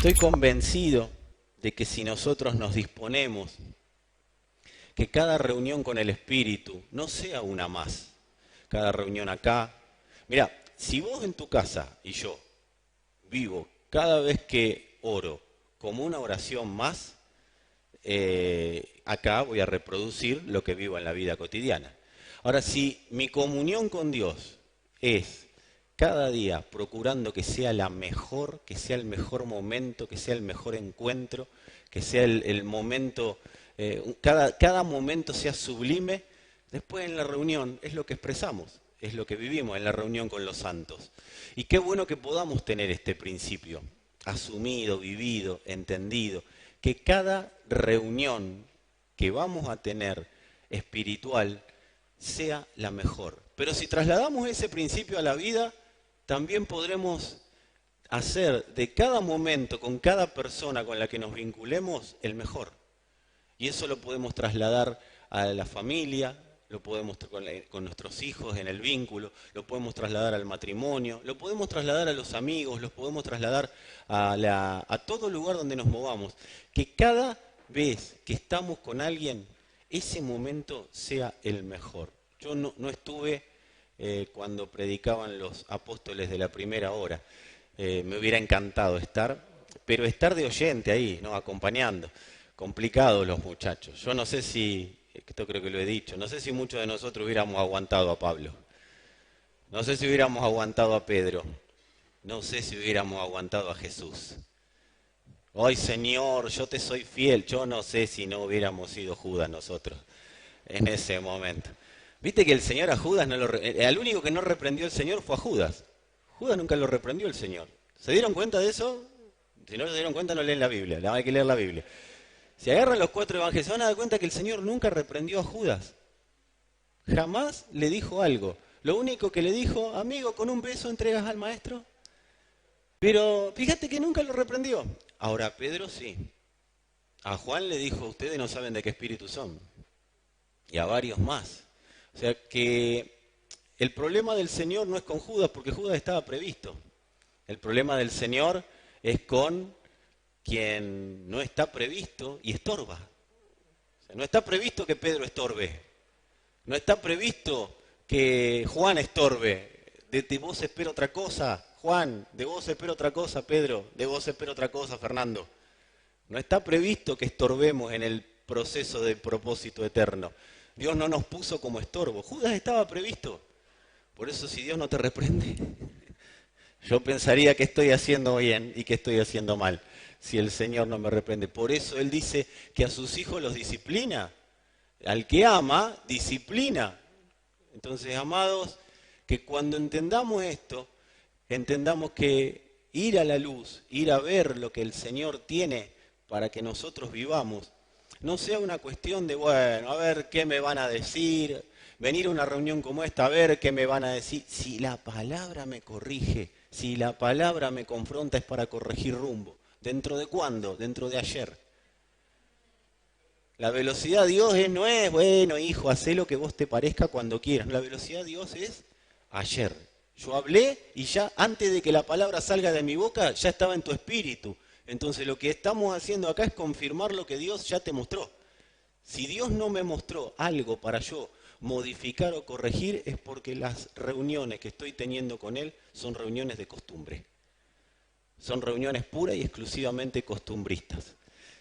Estoy convencido de que si nosotros nos disponemos, que cada reunión con el Espíritu no sea una más, cada reunión acá. Mira, si vos en tu casa y yo vivo cada vez que oro como una oración más, acá voy a reproducir lo que vivo en la vida cotidiana. Ahora, si mi comunión con Dios es cada día procurando que sea la mejor, que sea el mejor momento, que sea el mejor encuentro, que sea el momento, cada momento sea sublime, después en la reunión es lo que expresamos, es lo que vivimos en la reunión con los santos. Y qué bueno que podamos tener este principio asumido, vivido, entendido, que cada reunión que vamos a tener espiritual sea la mejor. Pero si trasladamos ese principio a la vida, también podremos hacer de cada momento, con cada persona con la que nos vinculemos, el mejor. Y eso lo podemos trasladar a la familia, lo podemos con nuestros hijos en el vínculo, lo podemos trasladar al matrimonio, lo podemos trasladar a los amigos, lo podemos trasladar a todo lugar donde nos movamos. Que cada vez que estamos con alguien, ese momento sea el mejor. Yo no estuve cuando predicaban los apóstoles de la primera hora. Me hubiera encantado estar, pero estar de oyente ahí, ¿no? Acompañando. Complicados los muchachos. Yo no sé si, esto creo que lo he dicho, no sé si muchos de nosotros hubiéramos aguantado a Pablo. No sé si hubiéramos aguantado a Pedro. No sé si hubiéramos aguantado a Jesús. Ay, Señor, yo te soy fiel. Yo no sé si no hubiéramos sido Judas nosotros en ese momento. Viste que el Señor a Judas, al único que no reprendió el Señor fue a Judas. Judas nunca lo reprendió el Señor. ¿Se dieron cuenta de eso? Si no se dieron cuenta, no leen la Biblia. Hay que leer la Biblia. Si agarran los 4 evangelios, se van a dar cuenta que el Señor nunca reprendió a Judas. Jamás le dijo algo. Lo único que le dijo, amigo, con un beso entregas al maestro. Pero fíjate que nunca lo reprendió. Ahora Pedro sí. A Juan le dijo, ustedes no saben de qué espíritu son. Y a varios más. O sea que el problema del Señor no es con Judas, porque Judas estaba previsto. El problema del Señor es con quien no está previsto y estorba. O sea, no está previsto que Pedro estorbe. No está previsto que Juan estorbe. De vos espero otra cosa, Juan. De vos espero otra cosa, Pedro. De vos espero otra cosa, Fernando. No está previsto que estorbemos en el proceso del propósito eterno. Dios no nos puso como estorbo. Judas estaba previsto. Por eso si Dios no te reprende, yo pensaría que estoy haciendo bien y que estoy haciendo mal, si el Señor no me reprende. Por eso Él dice que a sus hijos los disciplina. Al que ama, disciplina. Entonces, amados, que cuando entendamos esto, entendamos que ir a la luz, ir a ver lo que el Señor tiene para que nosotros vivamos, no sea una cuestión de, bueno, a ver qué me van a decir, venir a una reunión como esta, a ver qué me van a decir. Si la palabra me corrige, si la palabra me confronta es para corregir rumbo. ¿Dentro de cuándo? Dentro de ayer. La velocidad de Dios no es, bueno, hijo, hacé lo que vos te parezca cuando quieras. La velocidad de Dios es ayer. Yo hablé y ya antes de que la palabra salga de mi boca, ya estaba en tu espíritu. Entonces lo que estamos haciendo acá es confirmar lo que Dios ya te mostró. Si Dios no me mostró algo para yo modificar o corregir, es porque las reuniones que estoy teniendo con Él son reuniones de costumbre. Son reuniones puras y exclusivamente costumbristas.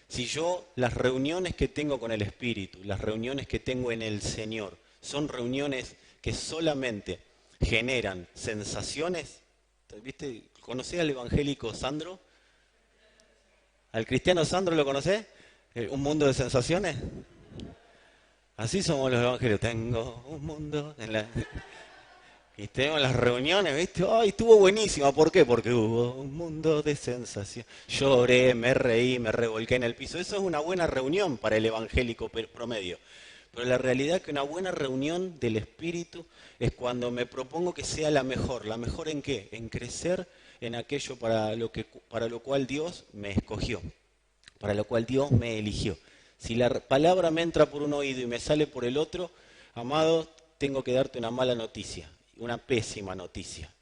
Si yo, las reuniones que tengo con el Espíritu, las reuniones que tengo en el Señor, son reuniones que solamente generan sensaciones, ¿viste? ¿Conocés al evangélico Sandro? ¿Al cristiano Sandro lo conocés? ¿Un mundo de sensaciones? Así somos los evangelios. Tengo un mundo en la... Y tenemos las reuniones, ¿viste? ¡Ay, estuvo buenísima! ¿Por qué? Porque hubo un mundo de sensación. Lloré, me reí, me revolqué en el piso. Eso es una buena reunión para el evangélico promedio. Pero la realidad es que una buena reunión del Espíritu es cuando me propongo que sea la mejor. ¿La mejor en qué? En crecer en aquello para lo cual Dios me escogió, para lo cual Dios me eligió. Si la palabra me entra por un oído y me sale por el otro, amado, tengo que darte una mala noticia. Una pésima noticia.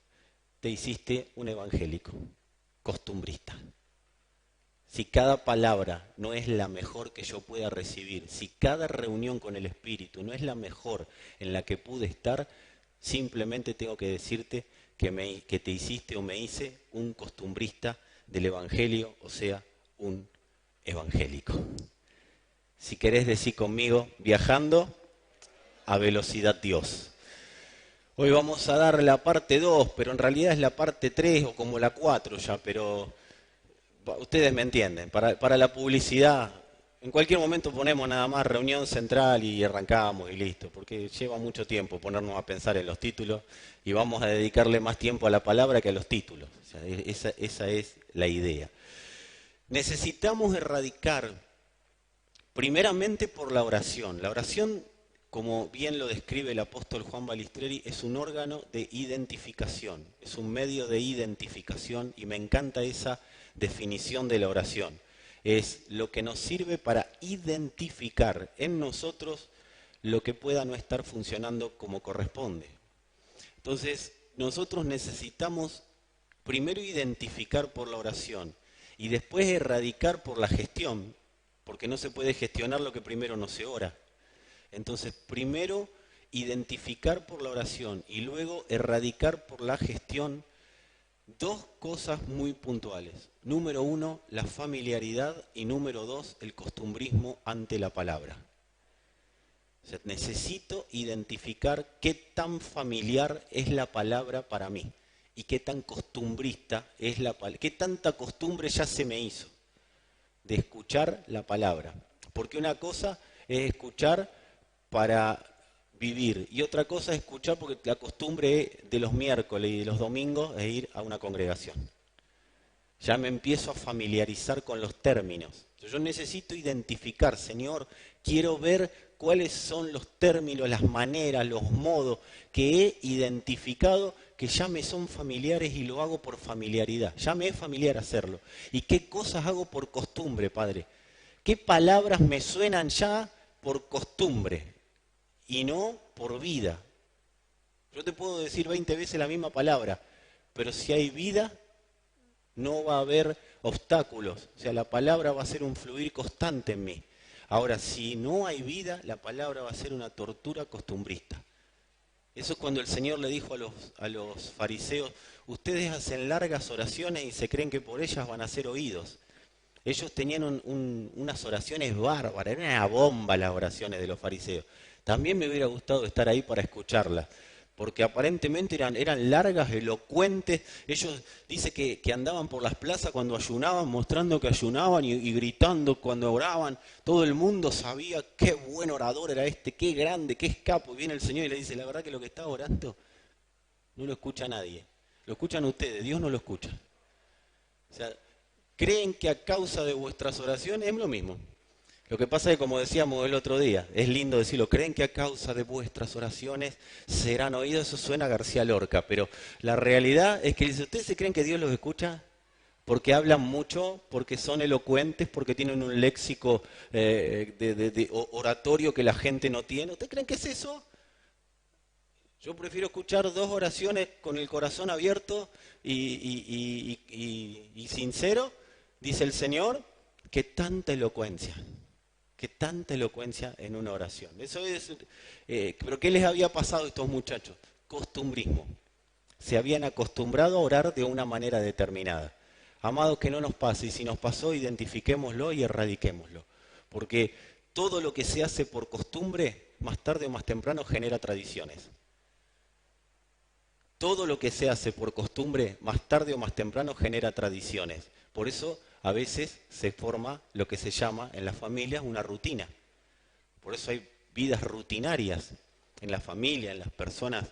Te hiciste un evangélico, costumbrista. si cada palabra no es la mejor que yo pueda recibir, si cada reunión con el Espíritu no es la mejor en la que pude estar, simplemente tengo que decirte que te hiciste o me hice un costumbrista del Evangelio, o sea, un evangélico. Si querés decir conmigo, viajando a velocidad Dios. Hoy vamos a dar la parte 2, pero en realidad es la parte 3 o como la 4 ya, pero ustedes me entienden. Para la publicidad, en cualquier momento ponemos nada más reunión central y arrancamos y listo, porque lleva mucho tiempo ponernos a pensar en los títulos y vamos a dedicarle más tiempo a la palabra que a los títulos. O sea, esa es la idea. Necesitamos erradicar, primeramente por la oración. La oración, como bien lo describe el apóstol Juan Balistreri, es un órgano de identificación, es un medio de identificación y me encanta esa definición de la oración. Es lo que nos sirve para identificar en nosotros lo que pueda no estar funcionando como corresponde. Entonces, nosotros necesitamos primero identificar por la oración y después erradicar por la gestión, porque no se puede gestionar lo que primero no se ora. Entonces, primero identificar por la oración y luego erradicar por la gestión dos cosas muy puntuales. Número 1, la familiaridad y número 2, el costumbrismo ante la palabra. O sea, necesito identificar qué tan familiar es la palabra para mí y qué tan costumbrista es la palabra, qué tanta costumbre ya se me hizo de escuchar la palabra. Porque una cosa es escuchar para vivir y otra cosa es escuchar porque la costumbre de los miércoles y de los domingos es ir a una congregación. Ya me empiezo a familiarizar con los términos. Yo necesito identificar, Señor, quiero ver cuáles son los términos, las maneras, los modos que he identificado que ya me son familiares y lo hago por familiaridad. Ya me es familiar hacerlo. ¿Y qué cosas hago por costumbre, Padre? ¿Qué palabras me suenan ya por costumbre y no por vida? Yo te puedo decir 20 veces la misma palabra, pero si hay vida, no va a haber obstáculos. O sea, la palabra va a ser un fluir constante en mí. Ahora, si no hay vida, la palabra va a ser una tortura costumbrista. Eso es cuando el Señor le dijo a los fariseos, ustedes hacen largas oraciones y se creen que por ellas van a ser oídos. Ellos tenían unas oraciones bárbaras, era una bomba las oraciones de los fariseos. También me hubiera gustado estar ahí para escucharlas, porque aparentemente eran largas, elocuentes. Ellos dicen que andaban por las plazas cuando ayunaban, mostrando que ayunaban y gritando cuando oraban. Todo el mundo sabía qué buen orador era este, qué grande, qué escapo. Y viene el Señor y le dice, la verdad que lo que está orando no lo escucha nadie. Lo escuchan ustedes, Dios no lo escucha. O sea, creen que a causa de vuestras oraciones es lo mismo. Lo que pasa es que, como decíamos el otro día, es lindo decirlo, creen que a causa de vuestras oraciones serán oídos, eso suena a García Lorca, pero la realidad es que ustedes se creen que Dios los escucha porque hablan mucho, porque son elocuentes, porque tienen un léxico de oratorio que la gente no tiene. ¿Ustedes creen que es eso? Yo prefiero escuchar 2 oraciones con el corazón abierto y sincero, dice el Señor, que tanta elocuencia. Que tanta elocuencia en una oración. Eso es, pero ¿qué les había pasado a estos muchachos? Costumbrismo. Se habían acostumbrado a orar de una manera determinada. Amados, que no nos pase, y si nos pasó, identifiquémoslo y erradiquémoslo. Porque todo lo que se hace por costumbre, más tarde o más temprano, genera tradiciones. Todo lo que se hace por costumbre, más tarde o más temprano, genera tradiciones. Por eso, a veces se forma lo que se llama en las familias una rutina. Por eso hay vidas rutinarias en la familia, en las personas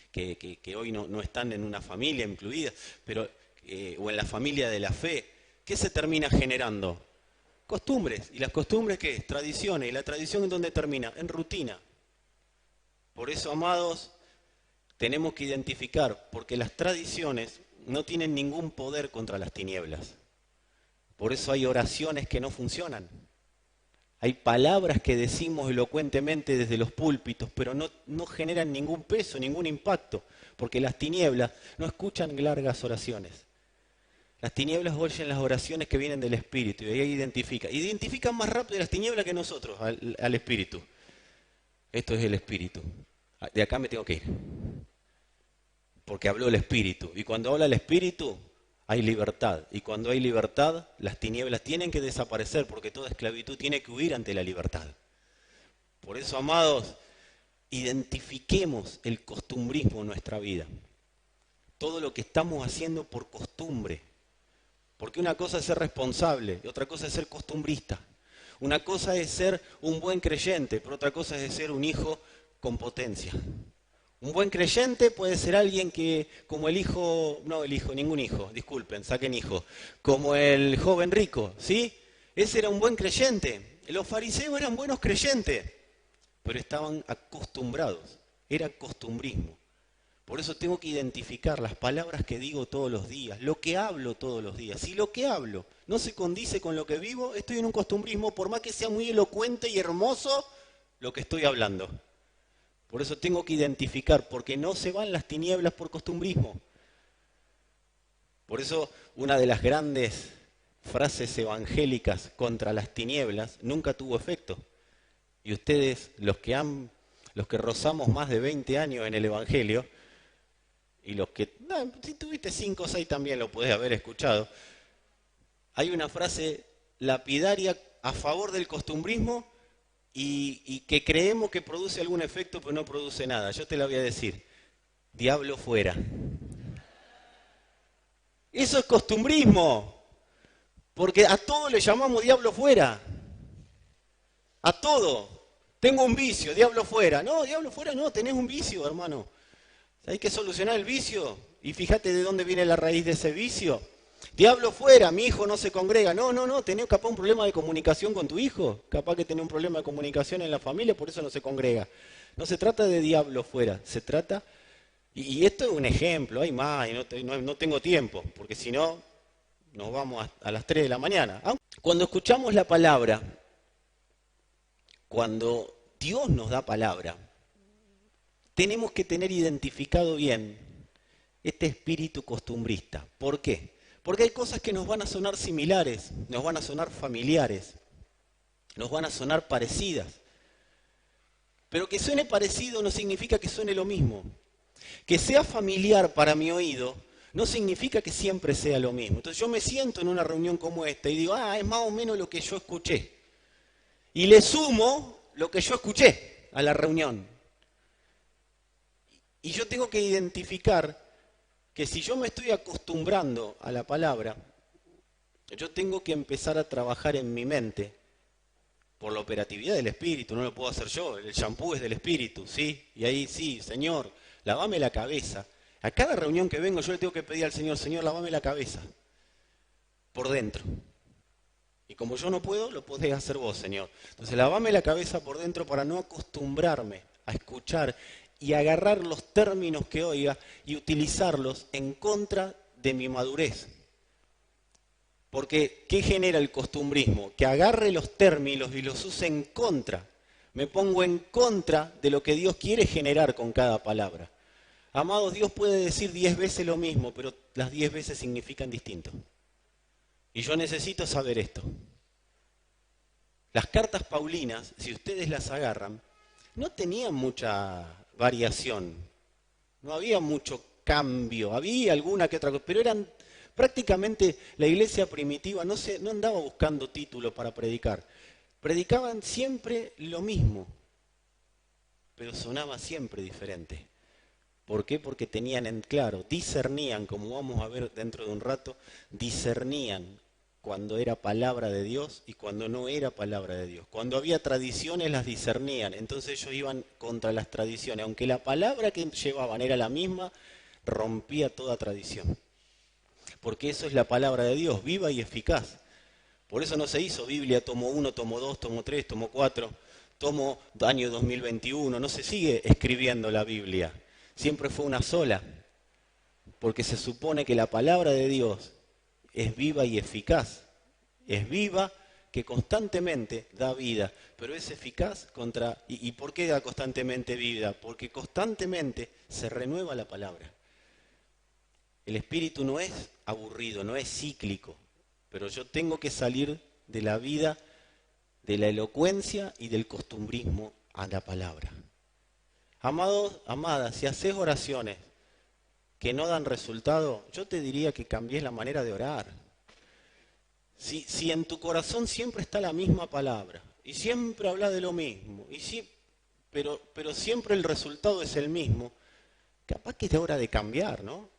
que hoy no están en una familia incluida, pero, o en la familia de la fe. ¿Qué se termina generando? Costumbres. ¿Y las costumbres qué es? Tradiciones. ¿Y la tradición en dónde termina? En rutina. Por eso, amados, tenemos que identificar, porque las tradiciones no tienen ningún poder contra las tinieblas. Por eso hay oraciones que no funcionan. Hay palabras que decimos elocuentemente desde los púlpitos, pero no generan ningún peso, ningún impacto, porque las tinieblas no escuchan largas oraciones. Las tinieblas oyen las oraciones que vienen del Espíritu y ahí identifican más rápido las tinieblas que nosotros al Espíritu. Esto es el Espíritu. De acá me tengo que ir. Porque habló el Espíritu. Y cuando habla el Espíritu, hay libertad. Y cuando hay libertad, las tinieblas tienen que desaparecer porque toda esclavitud tiene que huir ante la libertad. Por eso, amados, identifiquemos el costumbrismo en nuestra vida. Todo lo que estamos haciendo por costumbre. Porque una cosa es ser responsable y otra cosa es ser costumbrista. Una cosa es ser un buen creyente, pero otra cosa es ser un hijo con potencia. Un buen creyente puede ser alguien que, como ningún hijo, disculpen, saquen hijo, como el joven rico, ¿sí? Ese era un buen creyente. Los fariseos eran buenos creyentes, pero estaban acostumbrados, era costumbrismo. Por eso tengo que identificar las palabras que digo todos los días, lo que hablo todos los días. Si lo que hablo no se condice con lo que vivo, estoy en un costumbrismo, por más que sea muy elocuente y hermoso lo que estoy hablando. Por eso tengo que identificar, porque no se van las tinieblas por costumbrismo. Por eso una de las grandes frases evangélicas contra las tinieblas nunca tuvo efecto. Y ustedes, los que rozamos más de 20 años en el Evangelio, y los que, si tuviste 5 o 6 también lo podés haber escuchado, hay una frase lapidaria a favor del costumbrismo y que creemos que produce algún efecto, pero no produce nada. Yo te la voy a decir, diablo fuera. Eso es costumbrismo, porque a todo le llamamos diablo fuera. A todo. Tengo un vicio, diablo fuera. No, diablo fuera no, tenés un vicio, hermano. Hay que solucionar el vicio. Y fíjate de dónde viene la raíz de ese vicio. Diablo fuera, mi hijo no se congrega. No, tenés capaz un problema de comunicación con tu hijo. Capaz que tenés un problema de comunicación en la familia, por eso no se congrega. No se trata de diablo fuera, se trata... Y esto es un ejemplo, hay más, y no tengo tiempo, porque si no, nos vamos a las 3 de la mañana. Cuando escuchamos la palabra, cuando Dios nos da palabra, tenemos que tener identificado bien este espíritu costumbrista. ¿Por qué? Porque hay cosas que nos van a sonar similares, nos van a sonar familiares, nos van a sonar parecidas. Pero que suene parecido no significa que suene lo mismo. Que sea familiar para mi oído no significa que siempre sea lo mismo. Entonces yo me siento en una reunión como esta y digo, es más o menos lo que yo escuché. Y le sumo lo que yo escuché a la reunión. Y yo tengo que identificar que si yo me estoy acostumbrando a la palabra, yo tengo que empezar a trabajar en mi mente por la operatividad del Espíritu, no lo puedo hacer yo, el shampoo es del Espíritu, ¿sí? Y ahí sí, Señor, lavame la cabeza. A cada reunión que vengo yo le tengo que pedir al Señor, Señor, lavame la cabeza, por dentro. Y como yo no puedo, lo podés hacer vos, Señor. Entonces lavame la cabeza por dentro para no acostumbrarme a escuchar y agarrar los términos que oiga y utilizarlos en contra de mi madurez. Porque, ¿qué genera el costumbrismo? Que agarre los términos y los use en contra. Me pongo en contra de lo que Dios quiere generar con cada palabra. Amados, Dios puede decir 10 veces lo mismo, pero las 10 veces significan distinto. Y yo necesito saber esto. Las cartas paulinas, si ustedes las agarran, no tenían mucha variación, no había mucho cambio, había alguna que otra cosa, pero eran prácticamente la iglesia primitiva no andaba buscando título para predicar, predicaban siempre lo mismo, pero sonaba siempre diferente. ¿Por qué? Porque tenían en claro, discernían, como vamos a ver dentro de un rato, discernían cuando era palabra de Dios y cuando no era palabra de Dios. Cuando había tradiciones las discernían, entonces ellos iban contra las tradiciones. Aunque la palabra que llevaban era la misma, rompía toda tradición. Porque eso es la palabra de Dios, viva y eficaz. Por eso no se hizo Biblia tomo 1, tomo 2, tomo 3, tomo 4, tomo año 2021, no se sigue escribiendo la Biblia. Siempre fue una sola, porque se supone que la palabra de Dios es viva y eficaz. Es viva que constantemente da vida, pero es eficaz contra... ¿Y por qué da constantemente vida? Porque constantemente se renueva la palabra. El Espíritu no es aburrido, no es cíclico, pero yo tengo que salir de la vida de la elocuencia y del costumbrismo a la palabra. Amados, amadas, si haces oraciones que no dan resultado, yo te diría que cambies la manera de orar. Si en tu corazón siempre está la misma palabra y siempre hablas de lo mismo, pero siempre el resultado es el mismo, capaz que es hora de cambiar, ¿no?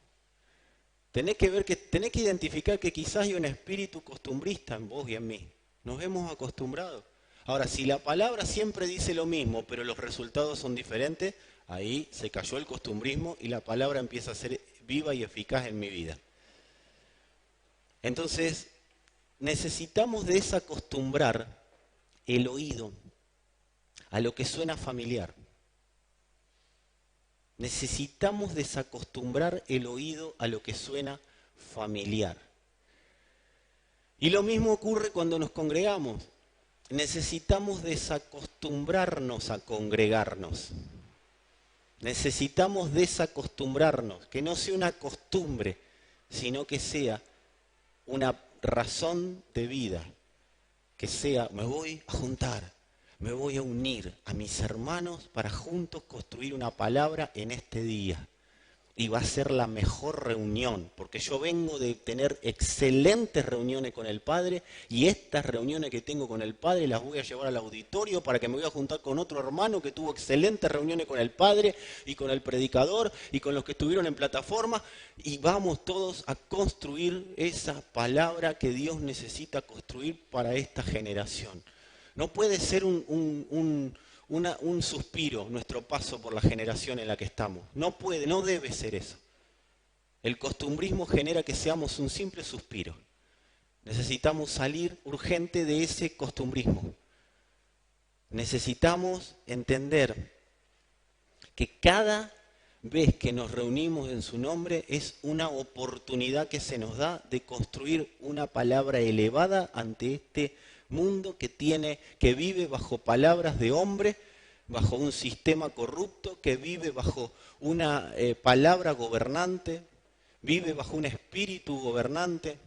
Tenés que identificar que quizás hay un espíritu costumbrista en vos y en mí. Nos hemos acostumbrado. Ahora, si la palabra siempre dice lo mismo, pero los resultados son diferentes, ahí se cayó el costumbrismo y la palabra empieza a ser viva y eficaz en mi vida. Entonces, necesitamos desacostumbrar el oído a lo que suena familiar. Necesitamos desacostumbrar el oído a lo que suena familiar. Y lo mismo ocurre cuando nos congregamos. Necesitamos desacostumbrarnos a congregarnos. Necesitamos desacostumbrarnos, que no sea una costumbre, sino que sea una razón de vida, que sea, me voy a juntar, me voy a unir a mis hermanos para juntos construir una palabra en este día. Y va a ser la mejor reunión, porque yo vengo de tener excelentes reuniones con el Padre y estas reuniones que tengo con el Padre las voy a llevar al auditorio para que me voy a juntar con otro hermano que tuvo excelentes reuniones con el Padre y con el predicador y con los que estuvieron en plataforma y vamos todos a construir esa palabra que Dios necesita construir para esta generación. No puede ser un suspiro nuestro paso por la generación en la que estamos. No puede, no debe ser eso. El costumbrismo genera que seamos un simple suspiro. Necesitamos salir urgente de ese costumbrismo. Necesitamos entender que cada vez que nos reunimos en su nombre es una oportunidad que se nos da de construir una palabra elevada ante este mundo que vive bajo palabras de hombre, bajo un sistema corrupto, que vive bajo una palabra gobernante, vive bajo un espíritu gobernante,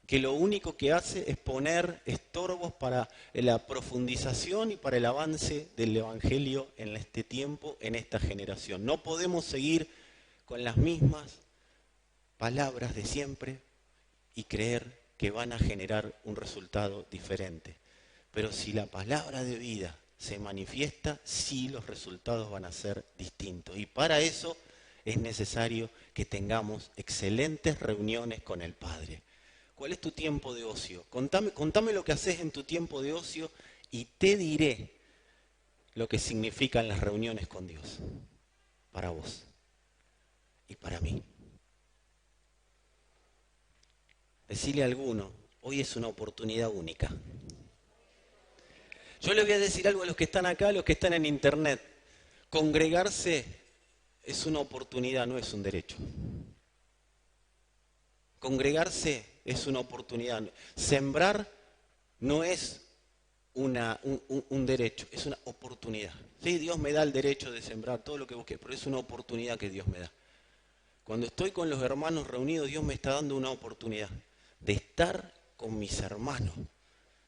que lo único que hace es poner estorbos para la profundización y para el avance del Evangelio en este tiempo, en esta generación. No podemos seguir con las mismas palabras de siempre y creer que van a generar un resultado diferente. Pero si la palabra de vida se manifiesta, sí los resultados van a ser distintos. Y para eso es necesario que tengamos excelentes reuniones con el Padre. ¿Cuál es tu tiempo de ocio? Contame lo que haces en tu tiempo de ocio y te diré lo que significan las reuniones con Dios. Para vos y para mí. Decirle a alguno, hoy es una oportunidad única. Yo les voy a decir algo a los que están acá, a los que están en internet. Congregarse es una oportunidad, no es un derecho. Congregarse es una oportunidad. Sembrar no es un derecho, es una oportunidad. Sí, Dios me da el derecho de sembrar todo lo que busque, pero es una oportunidad que Dios me da. Cuando estoy con los hermanos reunidos, Dios me está dando una oportunidad de estar con mis hermanos.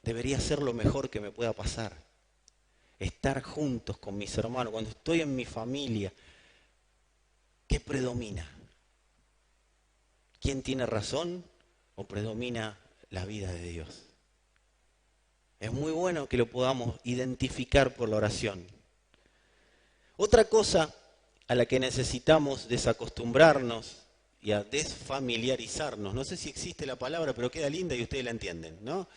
Debería ser lo mejor que me pueda pasar. Estar juntos con mis hermanos. Cuando estoy en mi familia, ¿qué predomina? ¿Quién tiene razón o predomina la vida de Dios? Es muy bueno que lo podamos identificar por la oración. Otra cosa a la que necesitamos desacostumbrarnos y a desfamiliarizarnos, no sé si existe la palabra, pero queda linda y ustedes la entienden, ¿no?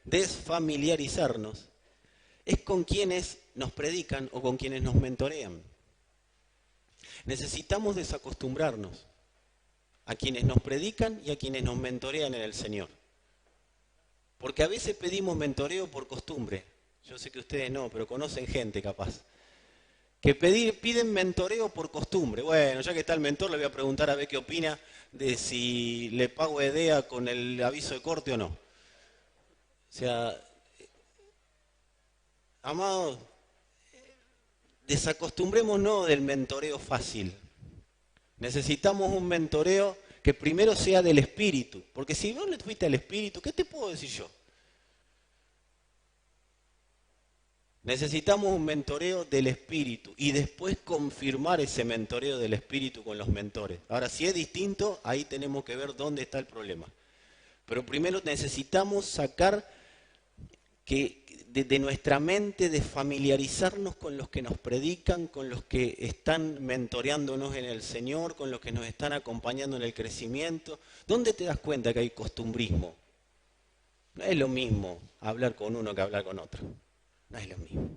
Desfamiliarizarnos es con quienes nos predican o con quienes nos mentorean. Necesitamos desacostumbrarnos a quienes nos predican y a quienes nos mentorean en el Señor. Porque a veces pedimos mentoreo por costumbre. Yo sé que ustedes no, pero conocen gente capaz. Que piden mentoreo por costumbre. Bueno, ya que está el mentor, le voy a preguntar a ver qué opina de si le pago EDEA con el aviso de corte o no. O sea, amados, desacostumbrémonos del mentoreo fácil. Necesitamos un mentoreo que primero sea del Espíritu. Porque si vos no fuiste al Espíritu, ¿qué te puedo decir yo? Necesitamos un mentoreo del Espíritu y después confirmar ese mentoreo del Espíritu con los mentores. Ahora, si es distinto, ahí tenemos que ver dónde está el problema. Pero primero necesitamos sacar de nuestra mente, de familiarizarnos con los que nos predican, con los que están mentoreándonos en el Señor, con los que nos están acompañando en el crecimiento. ¿Dónde te das cuenta que hay costumbrismo? No es lo mismo hablar con uno que hablar con otro. No es lo mismo.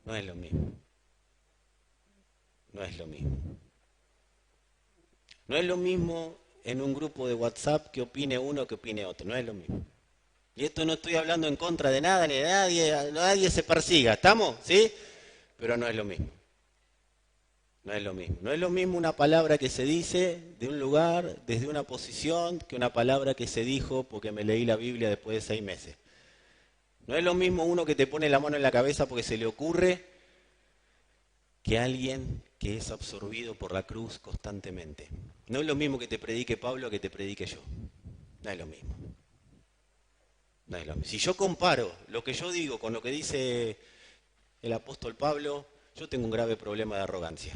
No es lo mismo. No es lo mismo. No es lo mismo en un grupo de WhatsApp que opine uno que opine otro. No es lo mismo. Y esto no estoy hablando en contra de nada ni de nadie. Nadie se persiga. ¿Estamos? ¿Sí? Pero no es lo mismo. No es lo mismo. No es lo mismo una palabra que se dice de un lugar, desde una posición, que una palabra que se dijo porque me leí la Biblia después de 6 meses. No es lo mismo uno que te pone la mano en la cabeza porque se le ocurre que alguien que es absorbido por la cruz constantemente. No es lo mismo que te predique Pablo que te predique yo. No es lo mismo. No es lo mismo. Si yo comparo lo que yo digo con lo que dice el apóstol Pablo, yo tengo un grave problema de arrogancia.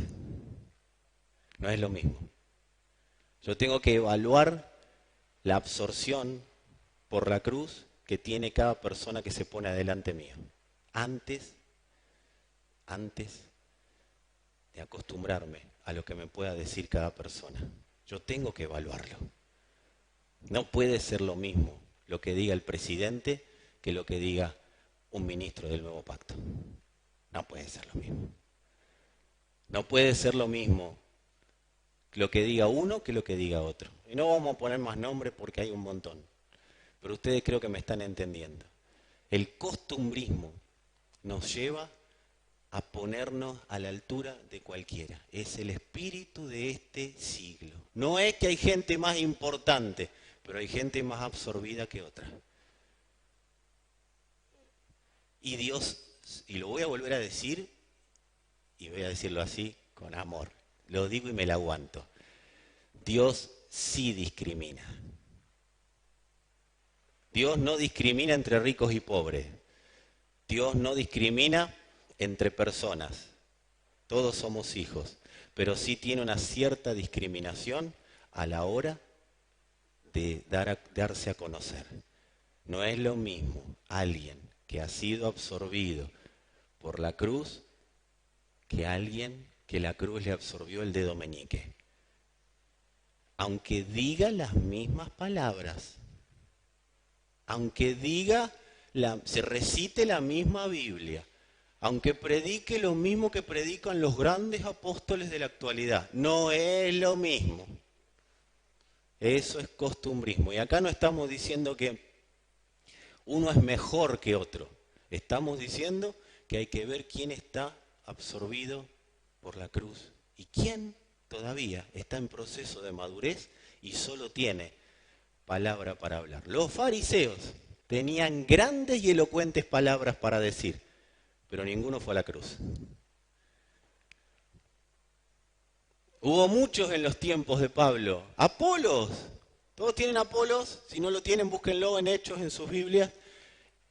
No es lo mismo. Yo tengo que evaluar la absorción por la cruz que tiene cada persona que se pone adelante mío. Antes de acostumbrarme a lo que me pueda decir cada persona. Yo tengo que evaluarlo. No puede ser lo mismo lo que diga el presidente que lo que diga un ministro del nuevo pacto. No puede ser lo mismo. No puede ser lo mismo lo que diga uno que lo que diga otro. Y no vamos a poner más nombres porque hay un montón. Pero ustedes creo que me están entendiendo. El costumbrismo nos lleva a ponernos a la altura de cualquiera. Es el espíritu de este siglo. No es que hay gente más importante, pero hay gente más absorbida que otra. Y Dios, y lo voy a volver a decir, y voy a decirlo así con amor, lo digo y me la aguanto. Dios sí discrimina. Dios no discrimina entre ricos y pobres. Dios no discrimina entre personas. Todos somos hijos, pero sí tiene una cierta discriminación a la hora de darse a conocer. No es lo mismo alguien que ha sido absorbido por la cruz que alguien que la cruz le absorbió el dedo meñique. Aunque diga las mismas palabras, aunque se recite la misma Biblia, aunque predique lo mismo que predican los grandes apóstoles de la actualidad, no es lo mismo. Eso es costumbrismo. Y acá no estamos diciendo que uno es mejor que otro. Estamos diciendo que hay que ver quién está absorbido por la cruz y quién todavía está en proceso de madurez y solo tiene palabra para hablar. Los fariseos tenían grandes y elocuentes palabras para decir, pero ninguno fue a la cruz. Hubo muchos en los tiempos de Pablo. Apolos. ¿Todos tienen Apolos? Si no lo tienen, búsquenlo en Hechos, en sus Biblias.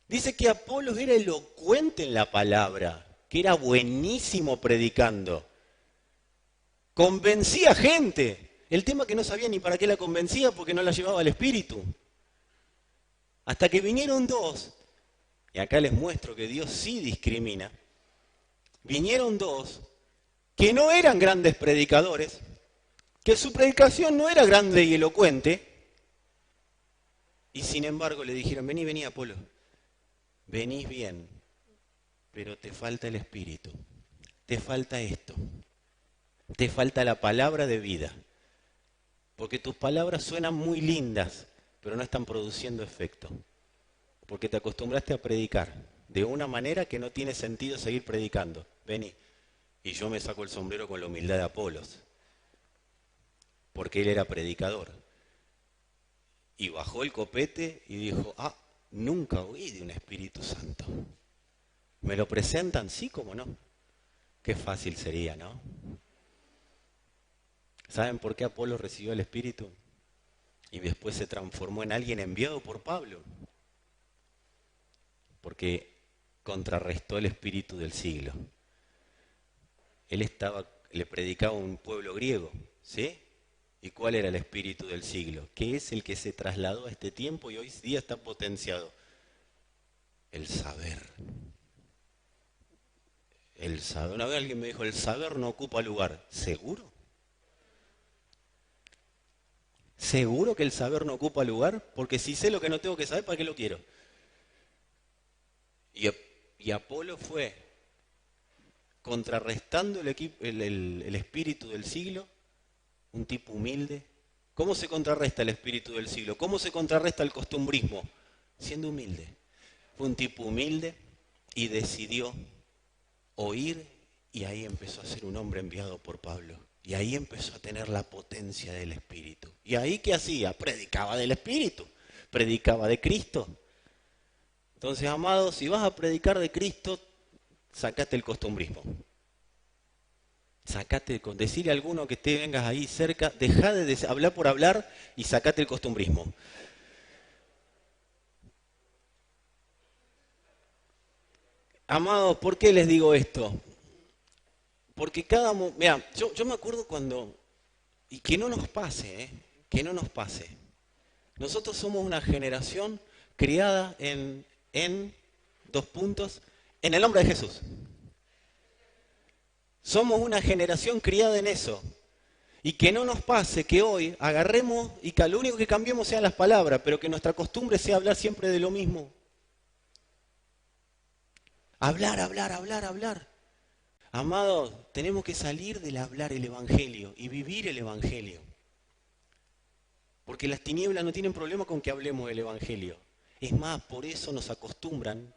Dice que Apolos era elocuente en la palabra, que era buenísimo predicando. Convencía gente. El tema que no sabía ni para qué la convencía porque no la llevaba al Espíritu. Hasta que vinieron dos, y acá les muestro que Dios sí discrimina, vinieron dos que no eran grandes predicadores, que su predicación no era grande y elocuente, y sin embargo le dijeron, vení Apolo, venís bien, pero te falta el Espíritu, te falta esto, te falta la palabra de vida, porque tus palabras suenan muy lindas, pero no están produciendo efecto, porque te acostumbraste a predicar de una manera que no tiene sentido seguir predicando. Vení. Y yo me saco el sombrero con la humildad de Apolos, porque él era predicador. Y bajó el copete y dijo, nunca oí de un Espíritu Santo. ¿Me lo presentan? Sí, cómo no. Qué fácil sería, ¿no? ¿Saben por qué Apolo recibió el Espíritu? Y después se transformó en alguien enviado por Pablo. Porque contrarrestó el espíritu del siglo. Le predicaba a un pueblo griego, ¿sí? ¿Y cuál era el espíritu del siglo? Que es el que se trasladó a este tiempo y hoy día está potenciado. El saber. El saber. Una vez alguien me dijo, el saber no ocupa lugar. ¿Seguro? ¿Seguro que el saber no ocupa lugar? Porque si sé lo que no tengo que saber, ¿para qué lo quiero? Y Apolo fue contrarrestando el espíritu del siglo, un tipo humilde. ¿Cómo se contrarresta el espíritu del siglo? ¿Cómo se contrarresta el costumbrismo? Siendo humilde. Fue un tipo humilde y decidió oír, y ahí empezó a ser un hombre enviado por Pablo. Y ahí empezó a tener la potencia del Espíritu. ¿Y ahí qué hacía? Predicaba del Espíritu, predicaba de Cristo. Entonces, amados, si vas a predicar de Cristo, sacate el costumbrismo. Decirle a alguno que te vengas ahí cerca, dejá de hablar por hablar y sacate el costumbrismo. Amados, ¿por qué les digo esto? Porque mira, yo me acuerdo cuando, y que no nos pase, que no nos pase. Nosotros somos una generación criada en 2 puntos, en el nombre de Jesús. Somos una generación criada en eso. Y que no nos pase que hoy agarremos y que lo único que cambiemos sean las palabras, pero que nuestra costumbre sea hablar siempre de lo mismo. Hablar, hablar, hablar, hablar. Amados, tenemos que salir del hablar el Evangelio y vivir el Evangelio. Porque las tinieblas no tienen problema con que hablemos el Evangelio. Es más, por eso nos acostumbran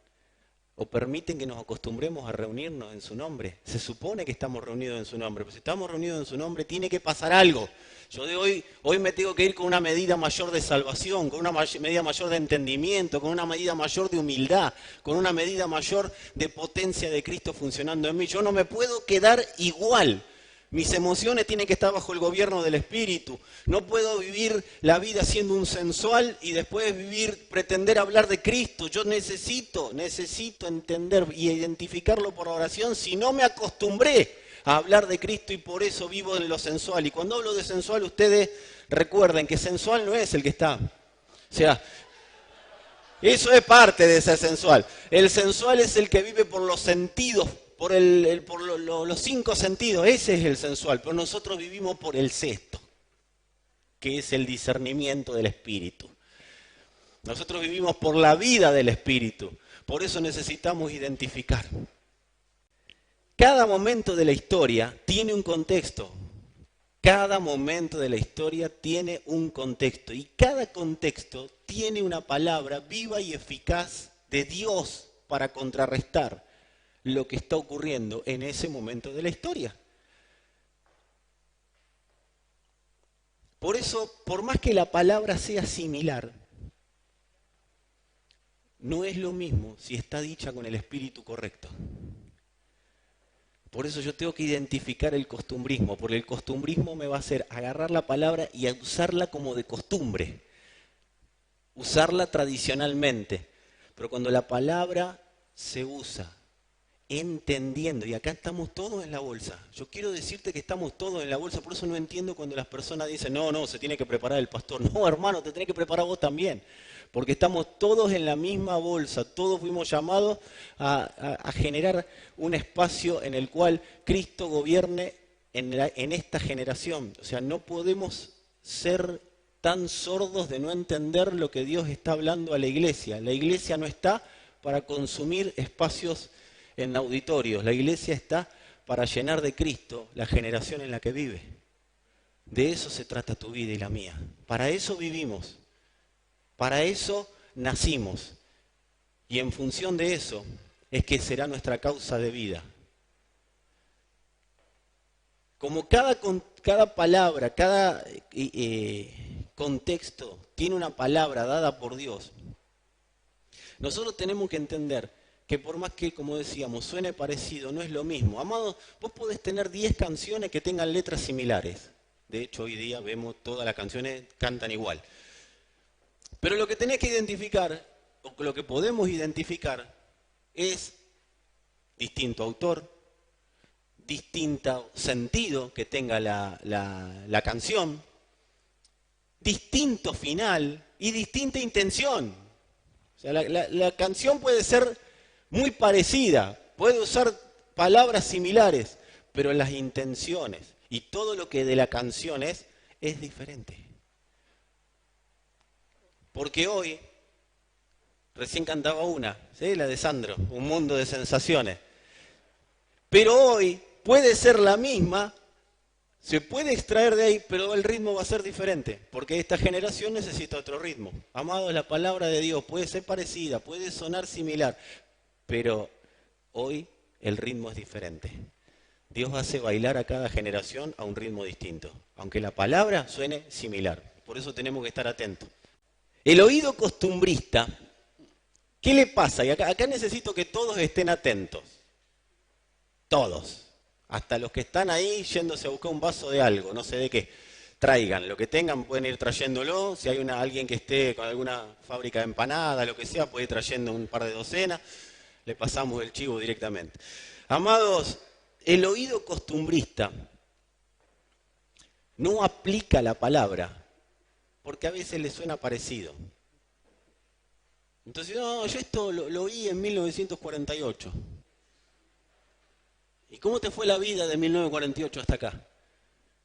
o permiten que nos acostumbremos a reunirnos en su nombre. Se supone que estamos reunidos en su nombre, pero si estamos reunidos en su nombre tiene que pasar algo. Yo de hoy me tengo que ir con una medida mayor de salvación, con una medida mayor de entendimiento, con una medida mayor de humildad, con una medida mayor de potencia de Cristo funcionando en mí. Yo no me puedo quedar igual. Mis emociones tienen que estar bajo el gobierno del Espíritu. No puedo vivir la vida siendo un sensual y después pretender hablar de Cristo. Yo necesito entender y identificarlo por oración, si no me acostumbré a hablar de Cristo y por eso vivo en lo sensual. Y cuando hablo de sensual, ustedes recuerden que sensual no es el que está. O sea, eso es parte de ser sensual. El sensual es el que vive por los sentidos, por los 5 sentidos. Ese es el sensual, pero nosotros vivimos por el sexto, que es el discernimiento del Espíritu. Nosotros vivimos por la vida del Espíritu, por eso necesitamos identificar. Cada momento de la historia tiene un contexto. Cada momento de la historia tiene un contexto y cada contexto tiene una palabra viva y eficaz de Dios para contrarrestar lo que está ocurriendo en ese momento de la historia. Por eso, por más que la palabra sea similar, no es lo mismo si está dicha con el espíritu correcto. Por eso yo tengo que identificar el costumbrismo, porque el costumbrismo me va a hacer agarrar la palabra y usarla como de costumbre, usarla tradicionalmente. Pero cuando la palabra se usa entendiendo, y acá estamos todos en la bolsa. Yo quiero decirte que estamos todos en la bolsa, por eso no entiendo cuando las personas dicen, no, se tiene que preparar el pastor. No, hermano, te tenés que preparar vos también, porque estamos todos en la misma bolsa, todos fuimos llamados a generar un espacio en el cual Cristo gobierne en esta generación. O sea, no podemos ser tan sordos de no entender lo que Dios está hablando a la iglesia. La iglesia no está para consumir espacios en auditorios. La iglesia está para llenar de Cristo la generación en la que vive. De eso se trata tu vida y la mía. Para eso vivimos. Para eso nacimos. Y en función de eso es que será nuestra causa de vida. Como cada palabra, cada contexto tiene una palabra dada por Dios, nosotros tenemos que entender que por más que, como decíamos, suene parecido, no es lo mismo. Amado, vos podés tener 10 canciones que tengan letras similares. De hecho, hoy día vemos todas las canciones cantan igual. Pero lo que tenés que identificar, o lo que podemos identificar, es distinto autor, distinto sentido que tenga la canción, distinto final y distinta intención. O sea, la canción puede ser muy parecida, puede usar palabras similares, pero las intenciones y todo lo que de la canción es diferente. Porque hoy, recién cantaba una, ¿sí? La de Sandro, Un mundo de sensaciones. Pero hoy puede ser la misma, se puede extraer de ahí, pero el ritmo va a ser diferente, porque esta generación necesita otro ritmo. Amados, la palabra de Dios puede ser parecida, puede sonar similar, pero hoy el ritmo es diferente. Dios hace bailar a cada generación a un ritmo distinto, aunque la palabra suene similar. Por eso tenemos que estar atentos. El oído costumbrista, ¿qué le pasa? Y acá necesito que todos estén atentos. Todos. Hasta los que están ahí yéndose a buscar un vaso de algo, no sé de qué. Traigan, lo que tengan pueden ir trayéndolo. Si hay alguien que esté con alguna fábrica de empanadas, lo que sea, puede ir trayendo un par de docenas. Le pasamos el chivo directamente. Amados, el oído costumbrista no aplica la palabra, porque a veces le suena parecido. Entonces, no, yo esto lo oí en 1948. ¿Y cómo te fue la vida de 1948 hasta acá?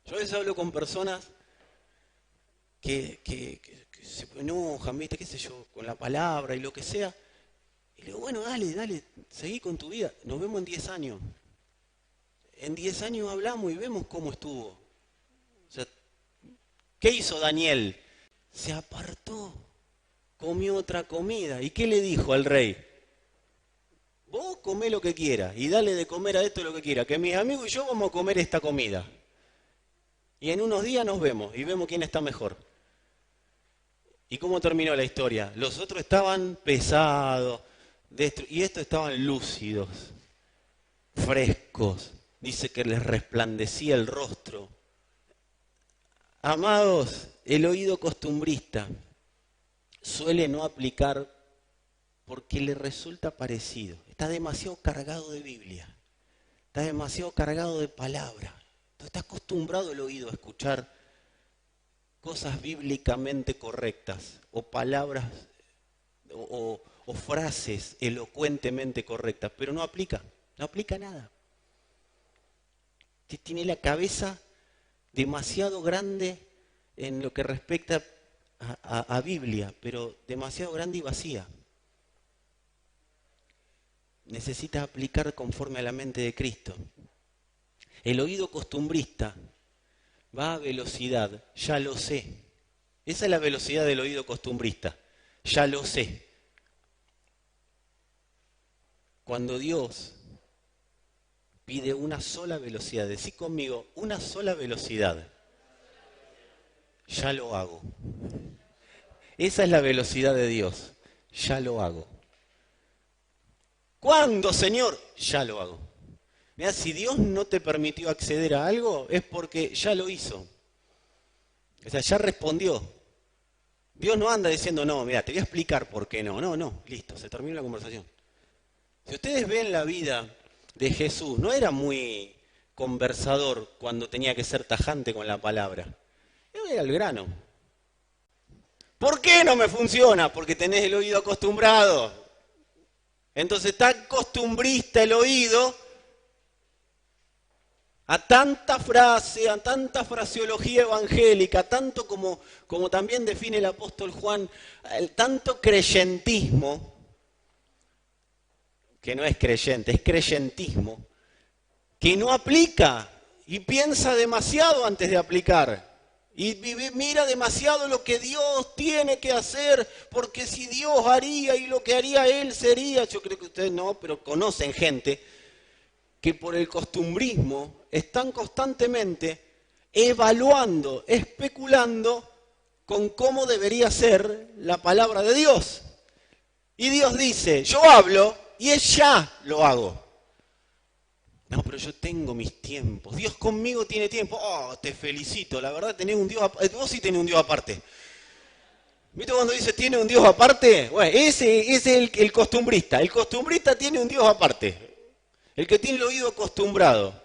Yo a veces hablo con personas que se enojan, ¿viste? Qué sé yo, con la palabra y lo que sea. Y le digo, bueno, dale, seguí con tu vida. Nos vemos en 10 años. En 10 años hablamos y vemos cómo estuvo. O sea, ¿qué hizo Daniel? Se apartó, comió otra comida. ¿Y qué le dijo al rey? Vos comé lo que quieras y dale de comer a esto lo que quiera, que mis amigos y yo vamos a comer esta comida. Y en unos días nos vemos y vemos quién está mejor. ¿Y cómo terminó la historia? Los otros estaban pesados y estos estaban lúcidos, frescos. Dice que les resplandecía el rostro. Amados, el oído costumbrista suele no aplicar porque le resulta parecido. Está demasiado cargado de Biblia. Está demasiado cargado de palabra. Entonces está acostumbrado el oído a escuchar cosas bíblicamente correctas o palabras o frases elocuentemente correctas, pero no aplica nada. Tiene la cabeza demasiado grande en lo que respecta a Biblia, pero demasiado grande y vacía. Necesita aplicar conforme a la mente de Cristo. El oído costumbrista va a velocidad, ya lo sé. Esa es la velocidad del oído costumbrista, ya lo sé. Cuando Dios pide una sola velocidad, decí conmigo, una sola velocidad, ya lo hago. Esa es la velocidad de Dios, ya lo hago. ¿Cuándo, Señor? Ya lo hago. Mirá, si Dios no te permitió acceder a algo, es porque ya lo hizo. O sea, ya respondió. Dios no anda diciendo, no, mira, te voy a explicar por qué no. No, listo, se terminó la conversación. Si ustedes ven la vida de Jesús, no era muy conversador cuando tenía que ser tajante con la palabra. Era al grano. ¿Por qué no me funciona? Porque tenés el oído acostumbrado. Entonces está costumbrista el oído a tanta frase, a tanta fraseología evangélica, tanto como también define el apóstol Juan, tanto creyentismo, que no es creyente, es creyentismo, que no aplica y piensa demasiado antes de aplicar. Y mira demasiado lo que Dios tiene que hacer, porque si Dios haría y lo que haría Él sería, yo creo que ustedes no, pero conocen gente que por el costumbrismo están constantemente evaluando, especulando con cómo debería ser la palabra de Dios. Y Dios dice, yo hablo y es ya lo hago. No, pero yo tengo mis tiempos. Dios conmigo tiene tiempo. Oh, te felicito. La verdad, tenés un Dios aparte. Vos sí tenés un Dios aparte. ¿Viste cuando dice tiene un Dios aparte? Bueno, ese es el costumbrista. El costumbrista tiene un Dios aparte. El que tiene el oído acostumbrado.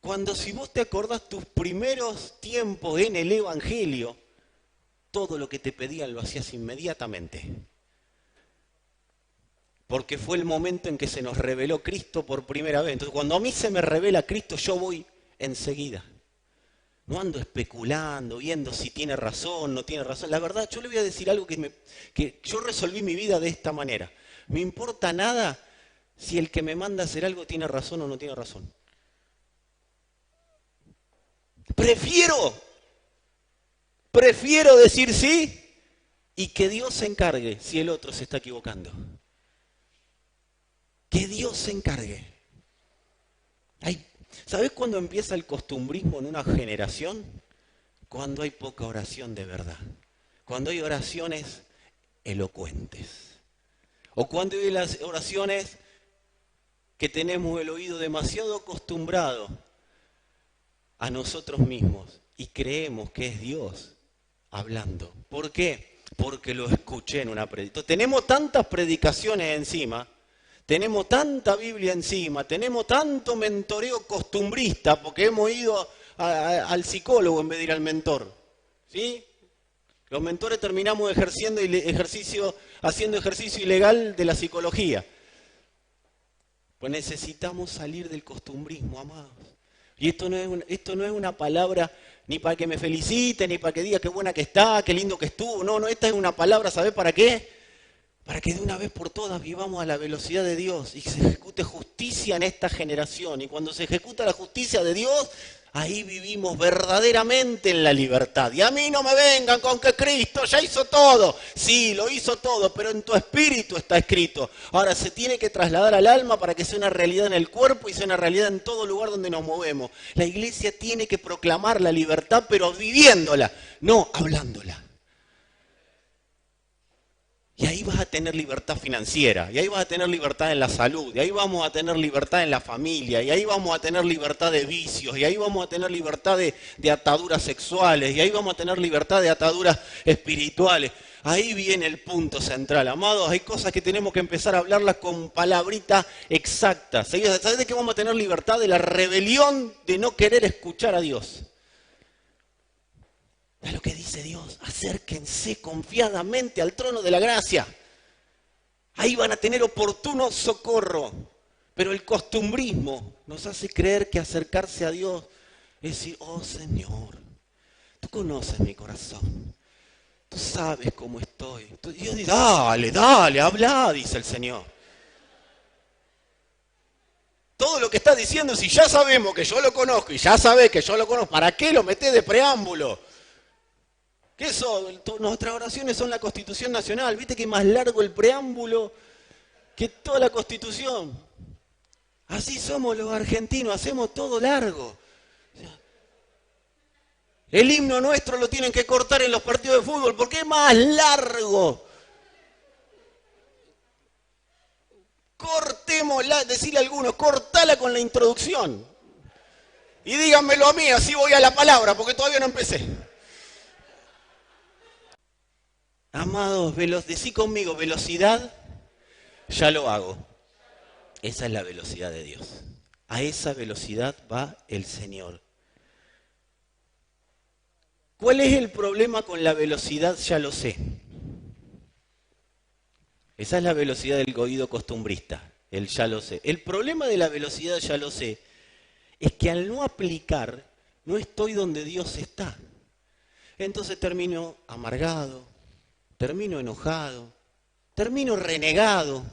Cuando si vos te acordás tus primeros tiempos en el Evangelio, todo lo que te pedían lo hacías inmediatamente. Porque fue el momento en que se nos reveló Cristo por primera vez. Entonces, cuando a mí se me revela Cristo, yo voy enseguida. No ando especulando, viendo si tiene razón, no tiene razón. La verdad, yo le voy a decir algo que yo resolví mi vida de esta manera. Me importa nada si el que me manda a hacer algo tiene razón o no tiene razón. Prefiero decir sí y que Dios se encargue si el otro se está equivocando. Que Dios se encargue. ¿Sabés cuándo empieza el costumbrismo en una generación? Cuando hay poca oración de verdad. Cuando hay oraciones elocuentes. O cuando hay las oraciones que tenemos el oído demasiado acostumbrado a nosotros mismos y creemos que es Dios hablando. ¿Por qué? Porque lo escuché en una predicación. Tenemos tantas predicaciones encima. Tenemos tanta Biblia encima, tenemos tanto mentoreo costumbrista, porque hemos ido al psicólogo en vez de ir al mentor. ¿Sí? Los mentores terminamos haciendo ejercicio ilegal de la psicología. Pues necesitamos salir del costumbrismo, amados. Y esto no es una palabra ni para que me felicite, ni para que diga qué buena que está, qué lindo que estuvo. No, esta es una palabra, ¿sabés para qué? Para que de una vez por todas vivamos a la velocidad de Dios y se ejecute justicia en esta generación. Y cuando se ejecuta la justicia de Dios, ahí vivimos verdaderamente en la libertad. Y a mí no me vengan con que Cristo ya hizo todo. Sí, lo hizo todo, pero en tu espíritu está escrito. Ahora se tiene que trasladar al alma para que sea una realidad en el cuerpo y sea una realidad en todo lugar donde nos movemos. La iglesia tiene que proclamar la libertad, pero viviéndola, no hablándola. Y ahí vas a tener libertad financiera, y ahí vas a tener libertad en la salud, y ahí vamos a tener libertad en la familia, y ahí vamos a tener libertad de vicios, y ahí vamos a tener libertad de ataduras sexuales, y ahí vamos a tener libertad de ataduras espirituales. Ahí viene el punto central, amados. Hay cosas que tenemos que empezar a hablarlas con palabritas exactas. ¿Sabes de qué vamos a tener libertad? De la rebelión de no querer escuchar a Dios. Es lo que dice Dios, acérquense confiadamente al trono de la gracia. Ahí van a tener oportuno socorro. Pero el costumbrismo nos hace creer que acercarse a Dios es decir, oh Señor, tú conoces mi corazón, tú sabes cómo estoy. Y Dios dice, dale, habla, dice el Señor. Todo lo que está diciendo, si ya sabemos que yo lo conozco y ya sabés que yo lo conozco, ¿para qué lo metés de preámbulo? ¿Qué eso? Nuestras oraciones son la Constitución Nacional. ¿Viste que es más largo el preámbulo que toda la Constitución? Así somos los argentinos, hacemos todo largo. El himno nuestro lo tienen que cortar en los partidos de fútbol porque es más largo. Cortémosla, decirle a algunos, cortala con la introducción. Y díganmelo a mí, así voy a la palabra, porque todavía no empecé. Amados, decí conmigo, velocidad, ya lo hago. Esa es la velocidad de Dios. A esa velocidad va el Señor. ¿Cuál es el problema con la velocidad? Ya lo sé. Esa es la velocidad del oído costumbrista, el ya lo sé. El problema de la velocidad ya lo sé es que al no aplicar, no estoy donde Dios está. Entonces termino amargado, termino enojado, termino renegado.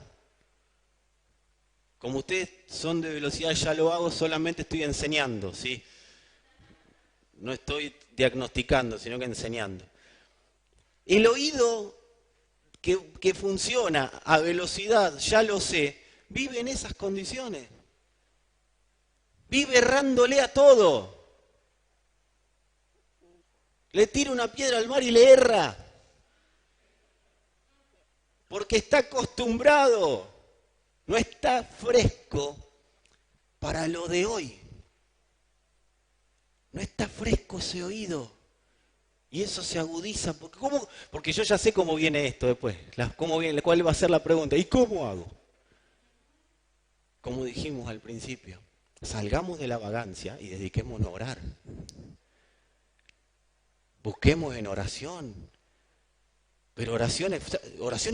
Como ustedes son de velocidad, ya lo hago, solamente estoy enseñando, ¿sí? No estoy diagnosticando, sino que enseñando. El oído que funciona a velocidad, ya lo sé, vive en esas condiciones. Vive errándole a todo. Le tira una piedra al mar y le erra. Porque está acostumbrado, no está fresco para lo de hoy. No está fresco ese oído. Y eso se agudiza. Porque yo ya sé cómo viene esto después. ¿Cuál va a ser la pregunta? ¿Y cómo hago? Como dijimos al principio, salgamos de la vagancia y dediquémonos a orar. Busquemos en oración. Pero oraciones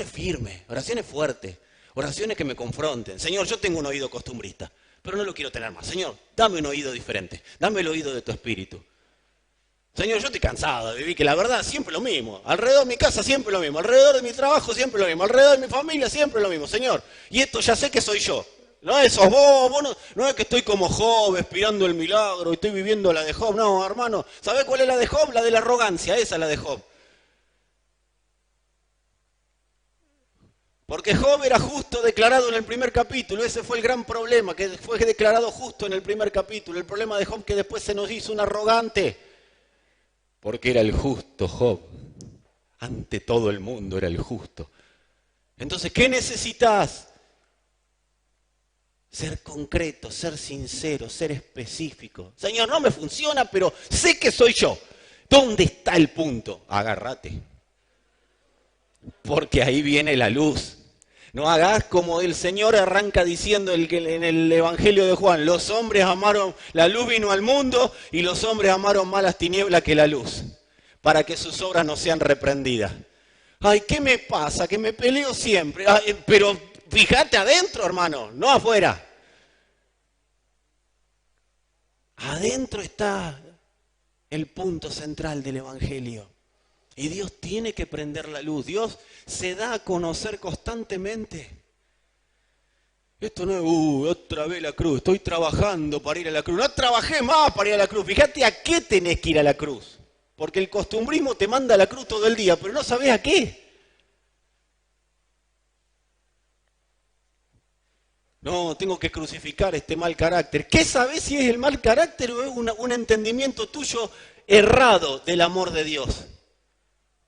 firmes, oraciones fuertes, oraciones que me confronten. Señor, yo tengo un oído costumbrista, pero no lo quiero tener más. Señor, dame un oído diferente, dame el oído de tu espíritu. Señor, yo estoy cansado de vivir, que la verdad siempre lo mismo. Alrededor de mi casa siempre lo mismo, alrededor de mi trabajo siempre lo mismo, alrededor de mi familia siempre lo mismo. Señor, y esto ya sé que soy yo. No es sos vos no es que estoy como Job, esperando el milagro y estoy viviendo la de Job. No, hermano, ¿sabés cuál es la de Job? La de la arrogancia, esa es la de Job. Porque Job era justo declarado en el primer capítulo, ese fue el gran problema, que fue declarado justo en el primer capítulo. El problema de Job que después se nos hizo un arrogante, porque era el justo Job. Ante todo el mundo era el justo. Entonces, ¿qué necesitas? Ser concreto, ser sincero, ser específico. Señor, no me funciona, pero sé que soy yo. ¿Dónde está el punto? Agárrate. Porque ahí viene la luz. No hagas como el Señor arranca diciendo en el Evangelio de Juan, los hombres amaron, la luz vino al mundo y los hombres amaron más las tinieblas que la luz, para que sus obras no sean reprendidas. Ay, ¿qué me pasa? Que me peleo siempre. Ay, pero fíjate adentro, hermano, no afuera. Adentro está el punto central del Evangelio. Y Dios tiene que prender la luz. Dios se da a conocer constantemente. Esto no es, otra vez la cruz, estoy trabajando para ir a la cruz. No trabajé más para ir a la cruz. Fíjate a qué tenés que ir a la cruz. Porque el costumbrismo te manda a la cruz todo el día, pero no sabés a qué. No, tengo que crucificar este mal carácter. ¿Qué sabés si es el mal carácter o es un entendimiento tuyo errado del amor de Dios?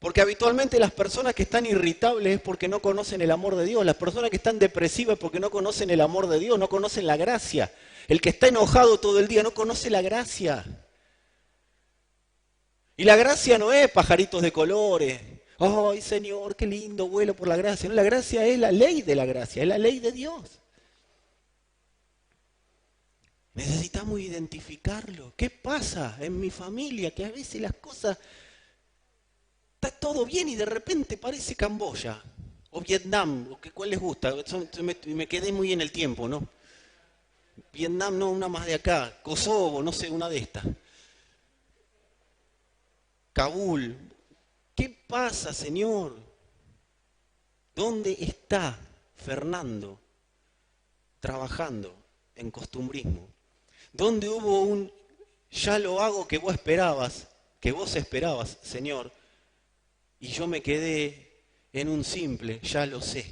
Porque habitualmente las personas que están irritables es porque no conocen el amor de Dios. Las personas que están depresivas es porque no conocen el amor de Dios, no conocen la gracia. El que está enojado todo el día no conoce la gracia. Y la gracia no es pajaritos de colores. ¡Ay, Señor, qué lindo vuelo por la gracia! No, la gracia es la ley de la gracia, es la ley de Dios. Necesitamos identificarlo. ¿Qué pasa en mi familia? Que a veces las cosas... Está todo bien y de repente parece Camboya o Vietnam, ¿cuál les gusta? Me quedé muy en el tiempo, ¿no? Vietnam, no, una más de acá. Kosovo, no sé, una de estas. Kabul. ¿Qué pasa, Señor? ¿Dónde está Fernando trabajando en costumbrismo? ¿Dónde hubo un ya lo hago que vos esperabas, Señor? Y yo me quedé en un simple, ya lo sé.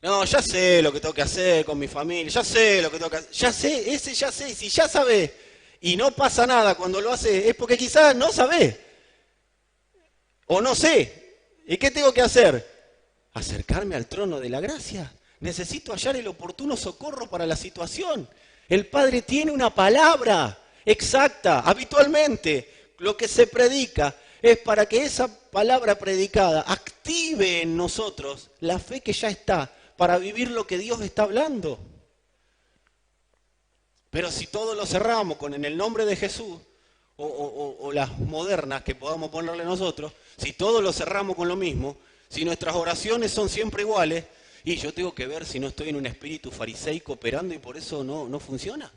No, ya sé lo que tengo que hacer con mi familia, ya sé lo que tengo que hacer, ya sé, si ya sabés y no pasa nada cuando lo haces, es porque quizás no sabés. O no sé. ¿Y qué tengo que hacer? Acercarme al trono de la gracia. Necesito hallar el oportuno socorro para la situación. El Padre tiene una palabra exacta, habitualmente. Lo que se predica es para que esa palabra predicada active en nosotros la fe que ya está para vivir lo que Dios está hablando. Pero si todo lo cerramos con en el nombre de Jesús, o las modernas que podamos ponerle nosotros, si todo lo cerramos con lo mismo, si nuestras oraciones son siempre iguales, y yo tengo que ver si no estoy en un espíritu fariseico operando y por eso no funciona.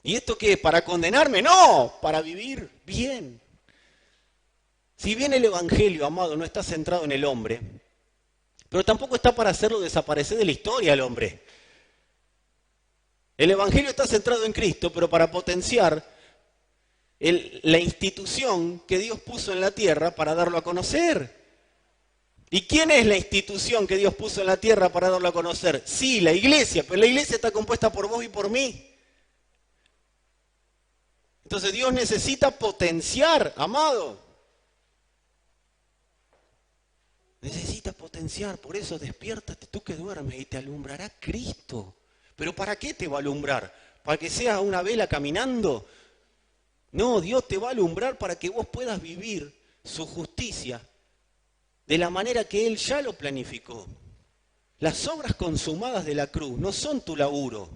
¿Y esto qué? ¿Para condenarme? No, para vivir bien. Si bien el Evangelio, amado, no está centrado en el hombre, pero tampoco está para hacerlo desaparecer de la historia al hombre. El Evangelio está centrado en Cristo, pero para potenciar la institución que Dios puso en la tierra para darlo a conocer. ¿Y quién es la institución que Dios puso en la tierra para darlo a conocer? Sí, la iglesia, pero la iglesia está compuesta por vos y por mí. Entonces Dios necesita potenciar, amado. Necesita potenciar, por eso despiértate tú que duermes y te alumbrará Cristo. ¿Pero para qué te va a alumbrar? ¿Para que seas una vela caminando? No, Dios te va a alumbrar para que vos puedas vivir su justicia de la manera que Él ya lo planificó. Las obras consumadas de la cruz no son tu laburo.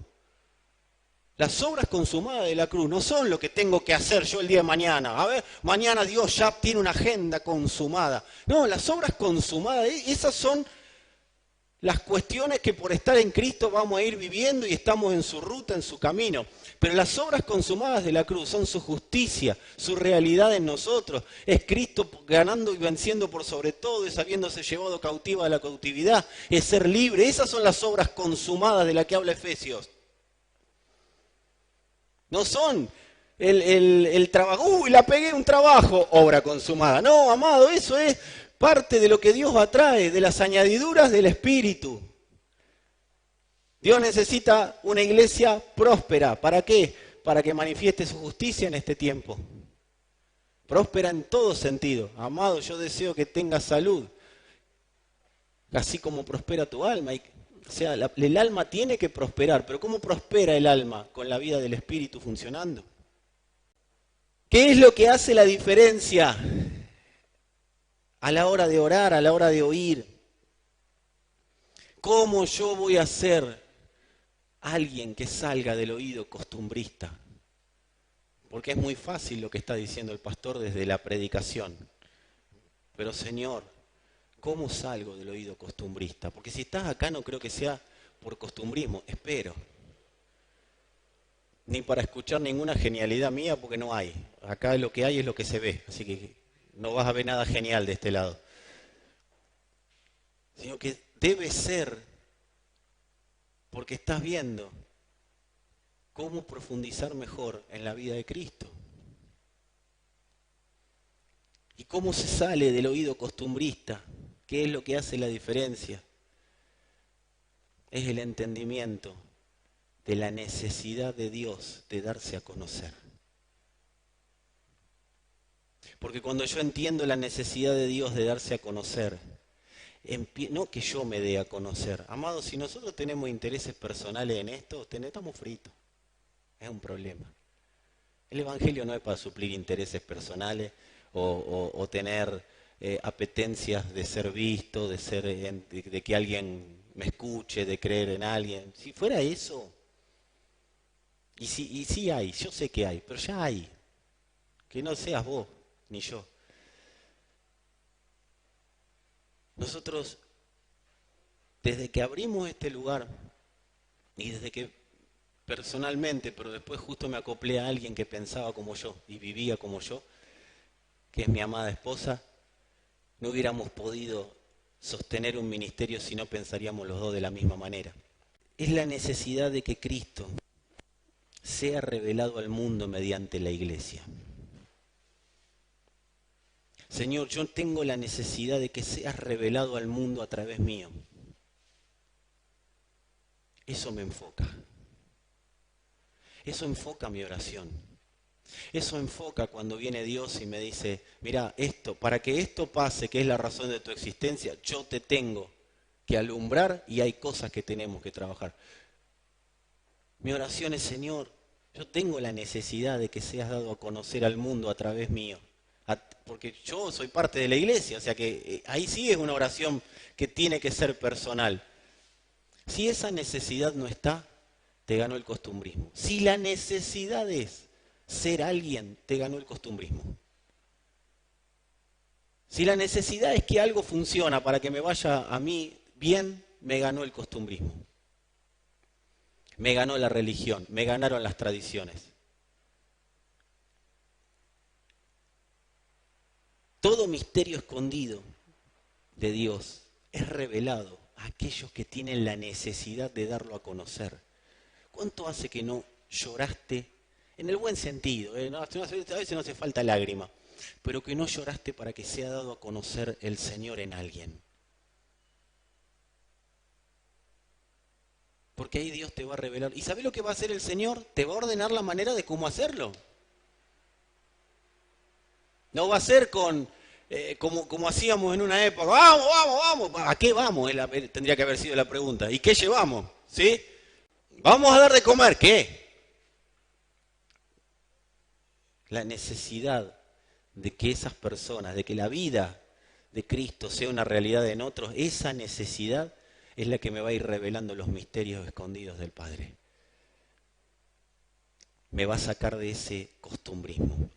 Las obras consumadas de la cruz no son lo que tengo que hacer yo el día de mañana. A ver, mañana Dios ya tiene una agenda consumada. No, las obras consumadas, esas son las cuestiones que por estar en Cristo vamos a ir viviendo y estamos en su ruta, en su camino. Pero las obras consumadas de la cruz son su justicia, su realidad en nosotros. Es Cristo ganando y venciendo por sobre todo, es habiéndose llevado cautiva a la cautividad, es ser libre. Esas son las obras consumadas de las que habla Efesios. No son el trabajo, uy, la pegué un trabajo, obra consumada. No, amado, eso es parte de lo que Dios atrae, de las añadiduras del Espíritu. Dios necesita una iglesia próspera. ¿Para qué? Para que manifieste su justicia en este tiempo. Próspera en todo sentido. Amado, yo deseo que tengas salud, así como prospera tu alma. O sea, el alma tiene que prosperar, pero ¿cómo prospera el alma? Con la vida del Espíritu funcionando. ¿Qué es lo que hace la diferencia a la hora de orar, a la hora de oír? ¿Cómo yo voy a ser alguien que salga del oído costumbrista? Porque es muy fácil lo que está diciendo el pastor desde la predicación. Pero Señor, ¿cómo salgo del oído costumbrista? Porque si estás acá no creo que sea por costumbrismo, espero. Ni para escuchar ninguna genialidad mía, porque no hay. Acá lo que hay es lo que se ve, así que no vas a ver nada genial de este lado. Sino que debe ser porque estás viendo cómo profundizar mejor en la vida de Cristo. Y cómo se sale del oído costumbrista. ¿Qué es lo que hace la diferencia? Es el entendimiento de la necesidad de Dios de darse a conocer. Porque cuando yo entiendo la necesidad de Dios de darse a conocer, no que yo me dé a conocer. Amados, si nosotros tenemos intereses personales en esto, estamos fritos. Es un problema. El Evangelio no es para suplir intereses personales o tener apetencias de ser visto, de que alguien me escuche, de creer en alguien. Si fuera eso, y sí hay, yo sé que hay, pero ya hay. Que no seas vos ni yo. Nosotros, desde que abrimos este lugar y desde que personalmente, pero después justo me acoplé a alguien que pensaba como yo y vivía como yo, que es mi amada esposa, no hubiéramos podido sostener un ministerio si no pensaríamos los dos de la misma manera. Es la necesidad de que Cristo sea revelado al mundo mediante la iglesia. Señor, yo tengo la necesidad de que seas revelado al mundo a través mío. Eso me enfoca. Eso enfoca mi oración. Eso enfoca cuando viene Dios y me dice, mira, para que esto pase, que es la razón de tu existencia, yo te tengo que alumbrar y hay cosas que tenemos que trabajar. Mi oración es, Señor, yo tengo la necesidad de que seas dado a conocer al mundo a través mío. Porque yo soy parte de la iglesia, o sea que ahí sí es una oración que tiene que ser personal. Si esa necesidad no está, te ganó el costumbrismo. Si la necesidad es ser alguien, te ganó el costumbrismo. Si la necesidad es que algo funciona para que me vaya a mí bien, me ganó el costumbrismo. Me ganó la religión, me ganaron las tradiciones. Todo misterio escondido de Dios es revelado a aquellos que tienen la necesidad de darlo a conocer. ¿Cuánto hace que no lloraste? En el buen sentido, a veces no hace falta lágrima, pero que no lloraste para que sea dado a conocer el Señor en alguien. Porque ahí Dios te va a revelar. ¿Y sabés lo que va a hacer el Señor? Te va a ordenar la manera de cómo hacerlo. No va a ser como hacíamos en una época, vamos. ¿A qué vamos? Tendría que haber sido la pregunta. ¿Y qué llevamos? ¿Sí? Vamos a dar de comer, ¿qué? La necesidad de que esas personas, de que la vida de Cristo sea una realidad en otros, esa necesidad es la que me va a ir revelando los misterios escondidos del Padre. Me va a sacar de ese costumbrismo.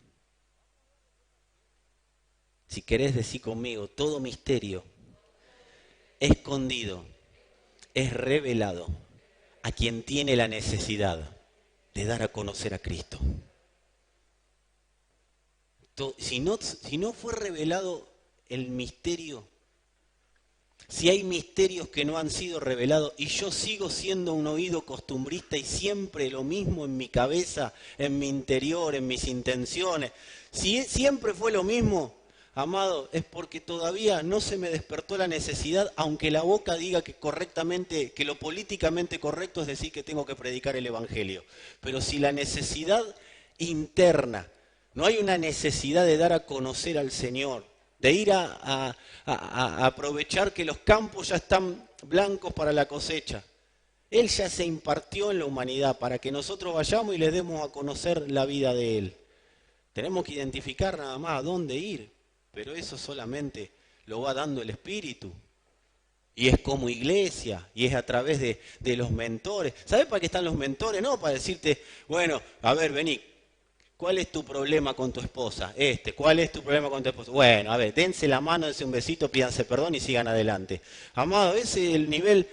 Si querés decir conmigo, todo misterio escondido es revelado a quien tiene la necesidad de dar a conocer a Cristo. Si no fue revelado el misterio, si hay misterios que no han sido revelados y yo sigo siendo un oído costumbrista y siempre lo mismo en mi cabeza, en mi interior, en mis intenciones, si siempre fue lo mismo, amado, es porque todavía no se me despertó la necesidad, aunque la boca diga que correctamente, que lo políticamente correcto es decir que tengo que predicar el Evangelio. Pero si la necesidad interna, no hay una necesidad de dar a conocer al Señor, de ir a aprovechar que los campos ya están blancos para la cosecha. Él ya se impartió en la humanidad para que nosotros vayamos y le demos a conocer la vida de Él. Tenemos que identificar nada más a dónde ir, pero eso solamente lo va dando el Espíritu. Y es como iglesia, y es a través de los mentores. ¿Sabes para qué están los mentores? No, para decirte, bueno, a ver, vení. ¿Cuál es tu problema con tu esposa? ¿Cuál es tu problema con tu esposa? Bueno, a ver, dense la mano, dense un besito, pídanse perdón y sigan adelante. Amado, ese es el nivel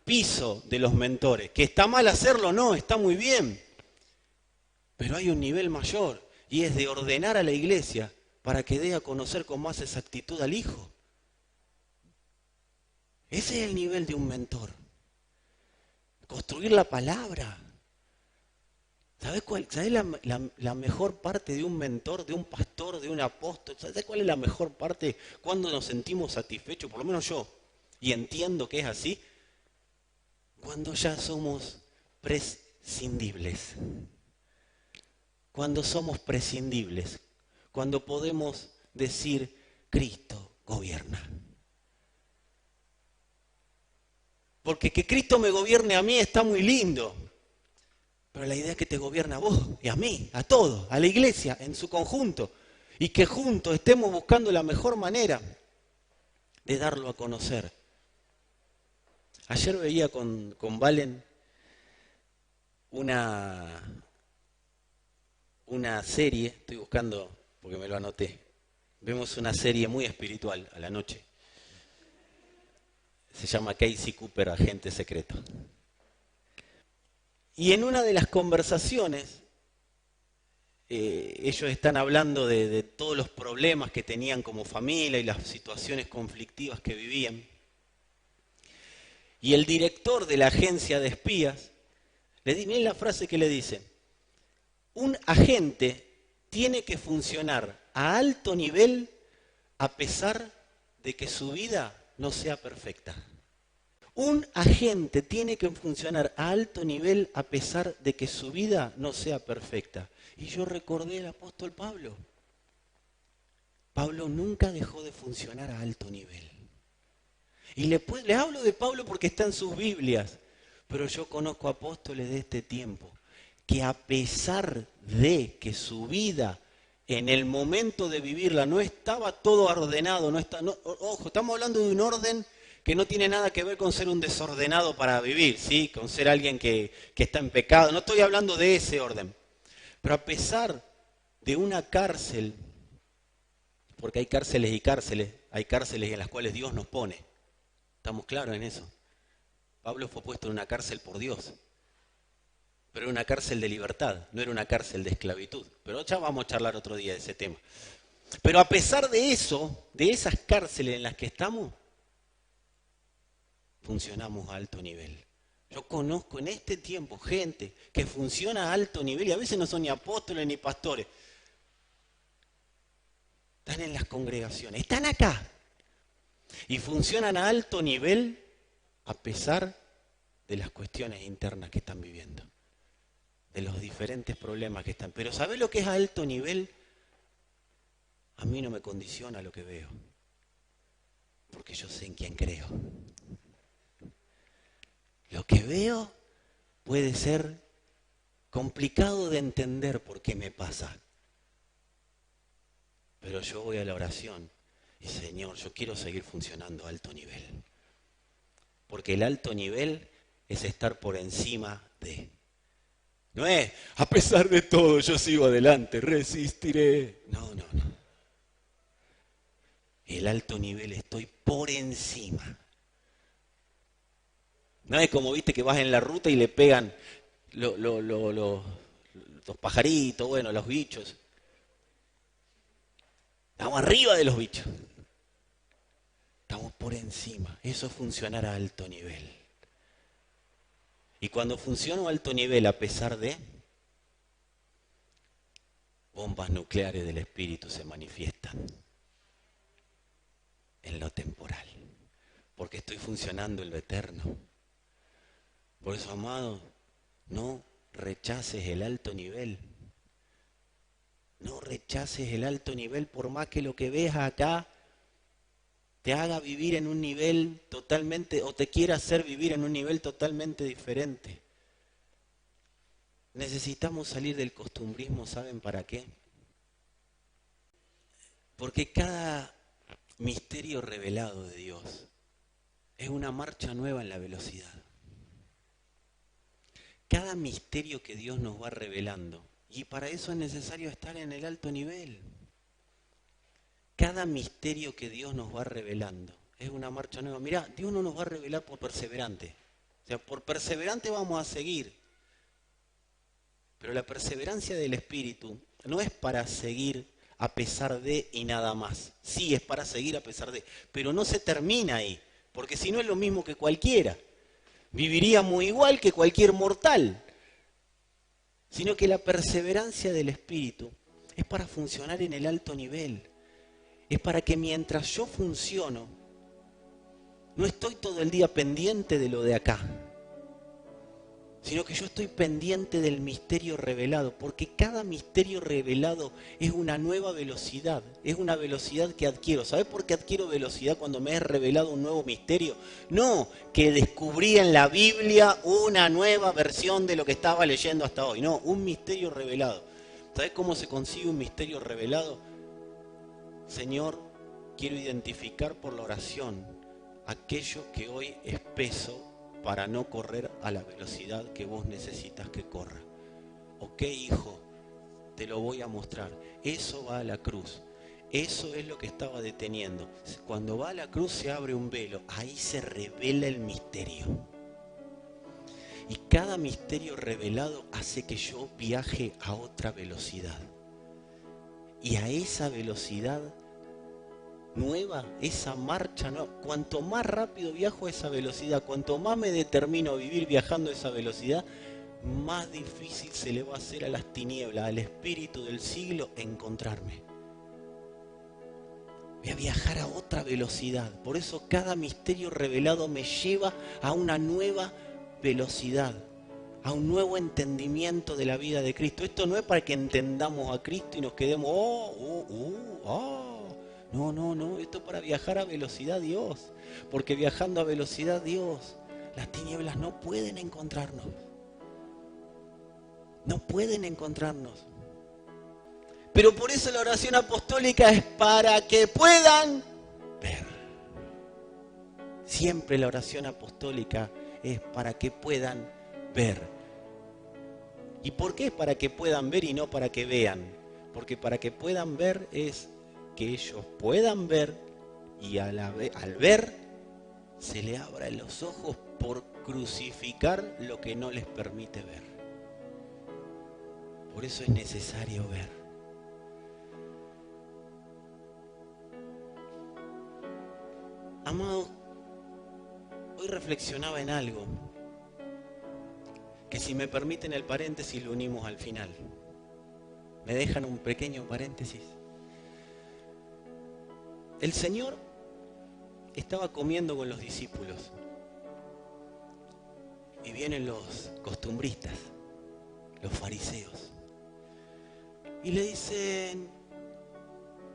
piso de los mentores. ¿Que está mal hacerlo? No, está muy bien. Pero hay un nivel mayor y es de ordenar a la iglesia para que dé a conocer con más exactitud al Hijo. Ese es el nivel de un mentor. Construir la palabra. ¿Sabes la mejor parte de un mentor, de un pastor, de un apóstol? ¿Sabes cuál es la mejor parte cuando nos sentimos satisfechos? Por lo menos yo, y entiendo que es así, cuando ya somos prescindibles. Cuando somos prescindibles, cuando podemos decir, Cristo gobierna. Porque que Cristo me gobierne a mí está muy lindo. Pero la idea es que te gobierna a vos y a mí, a todos, a la iglesia en su conjunto. Y que juntos estemos buscando la mejor manera de darlo a conocer. Ayer veía con Valen una serie, estoy buscando porque me lo anoté. Vemos una serie muy espiritual a la noche. Se llama Casey Cooper, Agente Secreto. Y en una de las conversaciones, ellos están hablando de todos los problemas que tenían como familia y las situaciones conflictivas que vivían. Y el director de la agencia de espías, miren la frase que le dice, un agente tiene que funcionar a alto nivel a pesar de que su vida no sea perfecta. Un agente tiene que funcionar a alto nivel a pesar de que su vida no sea perfecta. Y yo recordé al apóstol Pablo. Pablo nunca dejó de funcionar a alto nivel. Y le hablo de Pablo porque está en sus Biblias, pero yo conozco apóstoles de este tiempo que a pesar de que su vida en el momento de vivirla no estaba todo ordenado, ojo, estamos hablando de un orden que no tiene nada que ver con ser un desordenado para vivir, ¿sí? Con ser alguien que está en pecado. No estoy hablando de ese orden. Pero a pesar de una cárcel, porque hay cárceles y cárceles, hay cárceles en las cuales Dios nos pone. ¿Estamos claros en eso? Pablo fue puesto en una cárcel por Dios. Pero era una cárcel de libertad, no era una cárcel de esclavitud. Pero ya vamos a charlar otro día de ese tema. Pero a pesar de eso, de esas cárceles en las que estamos, funcionamos a alto nivel. Yo conozco en este tiempo gente que funciona a alto nivel y a veces no son ni apóstoles ni pastores. Están en las congregaciones, están acá y funcionan a alto nivel a pesar de las cuestiones internas que están viviendo, de los diferentes problemas que están. Pero ¿sabés lo que es a alto nivel? A mí no me condiciona lo que veo, porque yo sé en quién creo. Lo que veo puede ser complicado de entender por qué me pasa. Pero yo voy a la oración y Señor, yo quiero seguir funcionando a alto nivel. Porque el alto nivel es estar por encima de. No es, a pesar de todo, yo sigo adelante, resistiré. No. El alto nivel, estoy por encima. No es como, viste, que vas en la ruta y le pegan los pajaritos, bueno, los bichos. Estamos arriba de los bichos. Estamos por encima. Eso es funcionar a alto nivel. Y cuando funciono a alto nivel, a pesar de, bombas nucleares del espíritu se manifiestan en lo temporal. Porque estoy funcionando en lo eterno. Por eso, amado, no rechaces el alto nivel. No rechaces el alto nivel por más que lo que ves acá te haga vivir en un nivel totalmente, o te quiera hacer vivir en un nivel totalmente diferente. Necesitamos salir del costumbrismo, ¿saben para qué? Porque cada misterio revelado de Dios es una marcha nueva en la velocidad. Cada misterio que Dios nos va revelando, y para eso es necesario estar en el alto nivel. Cada misterio que Dios nos va revelando es una marcha nueva. Mirá, Dios no nos va a revelar por perseverante. O sea, por perseverante vamos a seguir. Pero la perseverancia del Espíritu no es para seguir a pesar de y nada más. Sí, es para seguir a pesar de. Pero no se termina ahí. Porque si no es lo mismo que cualquiera. Viviríamos igual que cualquier mortal. Sino que la perseverancia del Espíritu es para funcionar en el alto nivel. Es para que mientras yo funciono, no estoy todo el día pendiente de lo de acá, sino que yo estoy pendiente del misterio revelado, porque cada misterio revelado es una nueva velocidad, es una velocidad que adquiero. ¿Sabes por qué adquiero velocidad cuando me es revelado un nuevo misterio? No, que descubrí en la Biblia una nueva versión de lo que estaba leyendo hasta hoy, no, un misterio revelado. ¿Sabes cómo se consigue un misterio revelado? Señor, quiero identificar por la oración aquello que hoy es peso para no correr a la velocidad que vos necesitas que corra. Ok, hijo, te lo voy a mostrar. Eso va a la cruz. Eso es lo que estaba deteniendo. Cuando va a la cruz se abre un velo. Ahí se revela el misterio. Y cada misterio revelado hace que yo viaje a otra velocidad. Y a esa velocidad nueva, esa marcha nueva, cuanto más rápido viajo a esa velocidad, cuanto más me determino a vivir viajando a esa velocidad, más difícil se le va a hacer a las tinieblas, al espíritu del siglo, encontrarme. Voy a viajar a otra velocidad. Por eso cada misterio revelado me lleva a una nueva velocidad, a un nuevo entendimiento de la vida de Cristo. Esto no es para que entendamos a Cristo y nos quedemos, No, esto es para viajar a velocidad Dios. Porque viajando a velocidad Dios, las tinieblas no pueden encontrarnos. No pueden encontrarnos. Pero por eso la oración apostólica es para que puedan ver. Siempre la oración apostólica es para que puedan ver. ¿Y por qué es para que puedan ver y no para que vean? Porque para que puedan ver es que ellos puedan ver y al ver se le abran los ojos por crucificar lo que no les permite ver. Por eso es necesario ver. Amado, hoy reflexionaba en algo que, si me permiten el paréntesis, lo unimos al final. ¿Me dejan un pequeño paréntesis? El Señor estaba comiendo con los discípulos y vienen los costumbristas, los fariseos, y le dicen: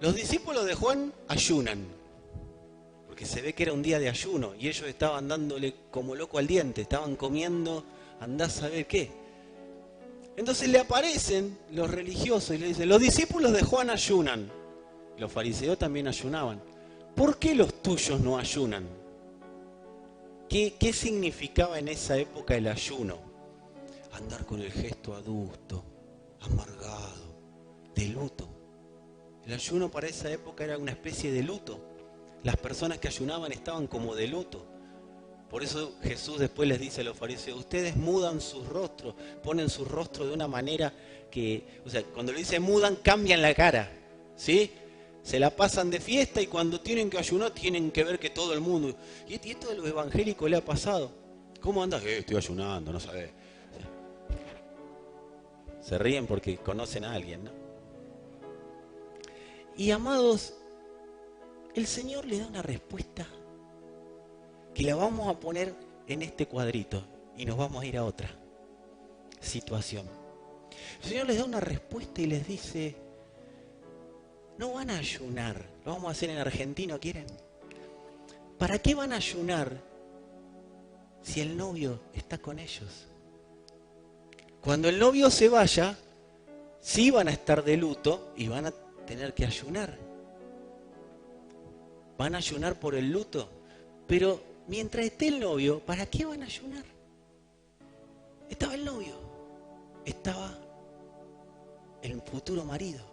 los discípulos de Juan ayunan, porque se ve que era un día de ayuno y ellos estaban dándole como loco al diente, estaban comiendo andás a saber qué. Entonces le aparecen los religiosos y le dicen, los discípulos de Juan ayunan. Los fariseos también ayunaban. ¿Por qué los tuyos no ayunan? ¿Qué significaba en esa época el ayuno? Andar con el gesto adusto, amargado, de luto. El ayuno para esa época era una especie de luto. Las personas que ayunaban estaban como de luto. Por eso Jesús después les dice a los fariseos, ustedes mudan sus rostros, ponen su rostro de una manera que, o sea, cuando le dicen mudan, cambian la cara, ¿sí? Se la pasan de fiesta y cuando tienen que ayunar tienen que ver que todo el mundo... Y esto de los evangélicos le ha pasado. ¿Cómo andas? Estoy ayunando, no sabés. Se ríen porque conocen a alguien, ¿no? Y amados, el Señor le da una respuesta que la vamos a poner en este cuadrito y nos vamos a ir a otra situación. El Señor les da una respuesta y les dice, no van a ayunar, lo vamos a hacer en argentino, ¿quieren? ¿Para qué van a ayunar si el novio está con ellos? Cuando el novio se vaya, sí van a estar de luto y van a tener que ayunar. Van a ayunar por el luto, pero mientras esté el novio, ¿para qué van a ayunar? Estaba el novio, estaba el futuro marido.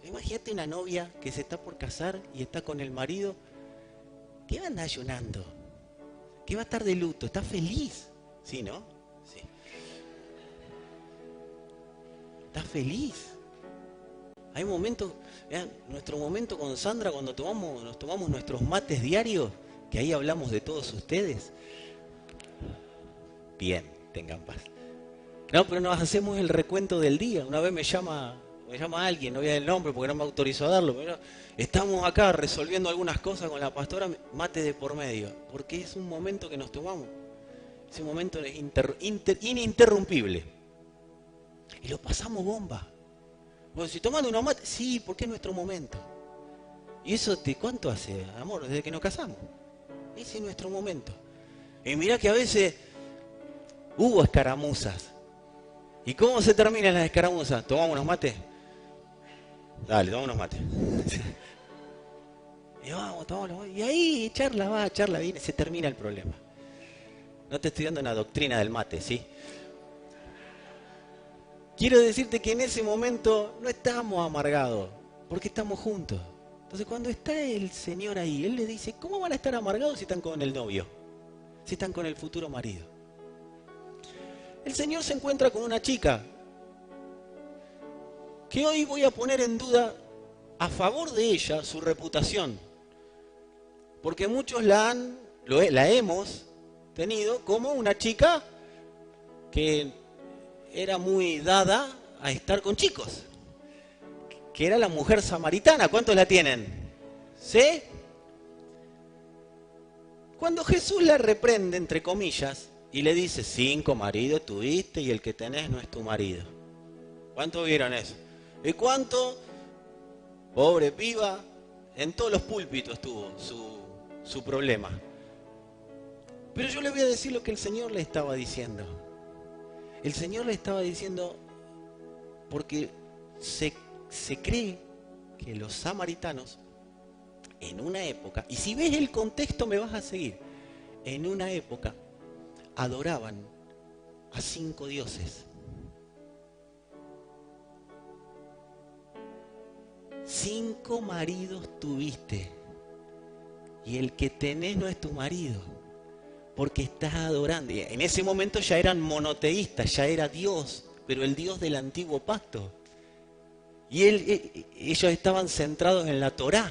Imagínate una novia que se está por casar y está con el marido. ¿Qué va a andar ayunando? ¿Qué va a estar de luto? ¿Está feliz? ¿Sí, no? Sí. ¿Está feliz? Hay momentos, vean, nuestro momento con Sandra cuando nos tomamos nuestros mates diarios, que ahí hablamos de todos ustedes. Bien, tengan paz. No, pero nos hacemos el recuento del día. Una vez me llama alguien, no voy a dar el nombre porque no me autorizó a darlo, pero estamos acá resolviendo algunas cosas con la pastora, mate de por medio, porque es un momento que nos tomamos. Ese momento es ininterrumpible. Y lo pasamos bomba. Bueno, si tomando unos mates, sí, porque es nuestro momento. ¿Y eso cuánto hace, amor? Desde que nos casamos. Ese es nuestro momento. Y mirá que a veces hubo escaramuzas. ¿Y cómo se terminan las escaramuzas? ¿Tomamos unos mates? Dale, tomamos unos mates. Y vamos, tomamos los mates. Y ahí charla va, charla viene, se termina el problema. No te estoy dando una doctrina del mate, ¿sí? Quiero decirte que en ese momento no estamos amargados, porque estamos juntos. Entonces cuando está el Señor ahí, Él le dice, ¿cómo van a estar amargados si están con el novio? Si están con el futuro marido. El Señor se encuentra con una chica que hoy voy a poner en duda a favor de ella su reputación. Porque muchos la hemos tenido como una chica que era muy dada a estar con chicos. Que era la mujer samaritana. ¿Cuántos la tienen? ¿Sí? Cuando Jesús la reprende, entre comillas, y le dice, 5 maridos tuviste y el que tenés no es tu marido. ¿Cuántos vieron eso? ¿Y cuánto? Pobre piba, en todos los púlpitos tuvo su problema. Pero yo le voy a decir lo que el Señor le estaba diciendo. El Señor le estaba diciendo, porque se cree que los samaritanos, en una época, y si ves el contexto me vas a seguir, en una época adoraban a 5 dioses. 5 maridos tuviste y el que tenés no es tu marido, porque estás adorando. Y en ese momento ya eran monoteístas, ya era Dios, pero el Dios del antiguo pacto. Y ellos estaban centrados en la Torá,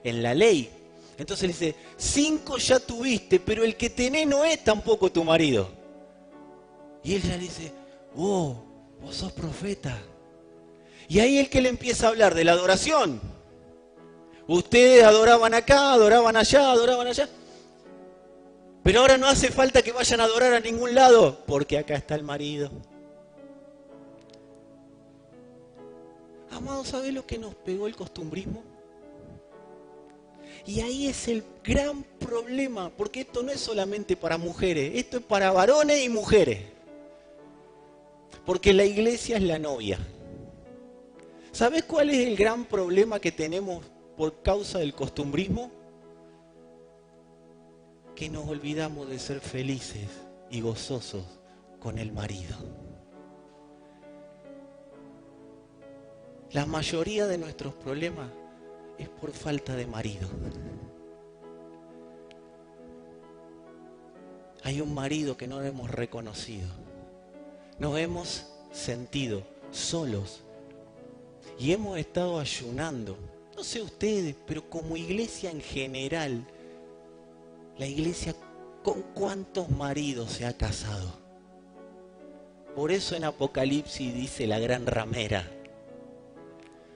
en la ley. Entonces le dice, 5 ya tuviste, pero el que tenés no es tampoco tu marido. Y él ya le dice, oh, vos sos profeta. Y ahí el que le empieza a hablar de la adoración. Ustedes adoraban acá, adoraban allá, adoraban allá. Pero ahora no hace falta que vayan a adorar a ningún lado, porque acá está el marido. Amado, ¿sabés lo que nos pegó el costumbrismo? Y ahí es el gran problema, porque esto no es solamente para mujeres, esto es para varones y mujeres. Porque la iglesia es la novia. ¿Sabes cuál es el gran problema que tenemos por causa del costumbrismo? Que nos olvidamos de ser felices y gozosos con el marido. La mayoría de nuestros problemas es por falta de marido. Hay un marido que no hemos reconocido. Nos hemos sentido solos y hemos estado ayunando. No sé ustedes, pero como iglesia en general, la iglesia con cuántos maridos se ha casado. Por eso en Apocalipsis dice la gran ramera.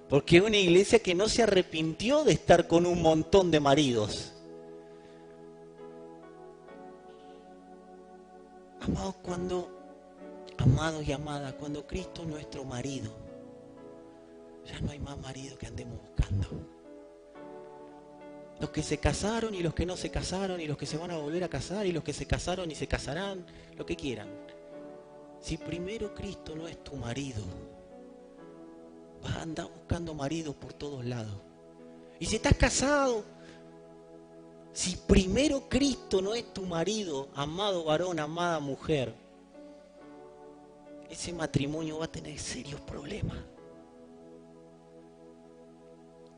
Porque es una iglesia que no se arrepintió de estar con un montón de maridos. Amados y amadas, cuando Cristo es nuestro marido, ya no hay más marido que andemos buscando. Los que se casaron y los que no se casaron y los que se van a volver a casar y los que se casaron y se casarán, lo que quieran. Si primero Cristo no es tu marido, vas a andar buscando maridos por todos lados. Y si estás casado, si primero Cristo no es tu marido, amado varón, amada mujer, ese matrimonio va a tener serios problemas.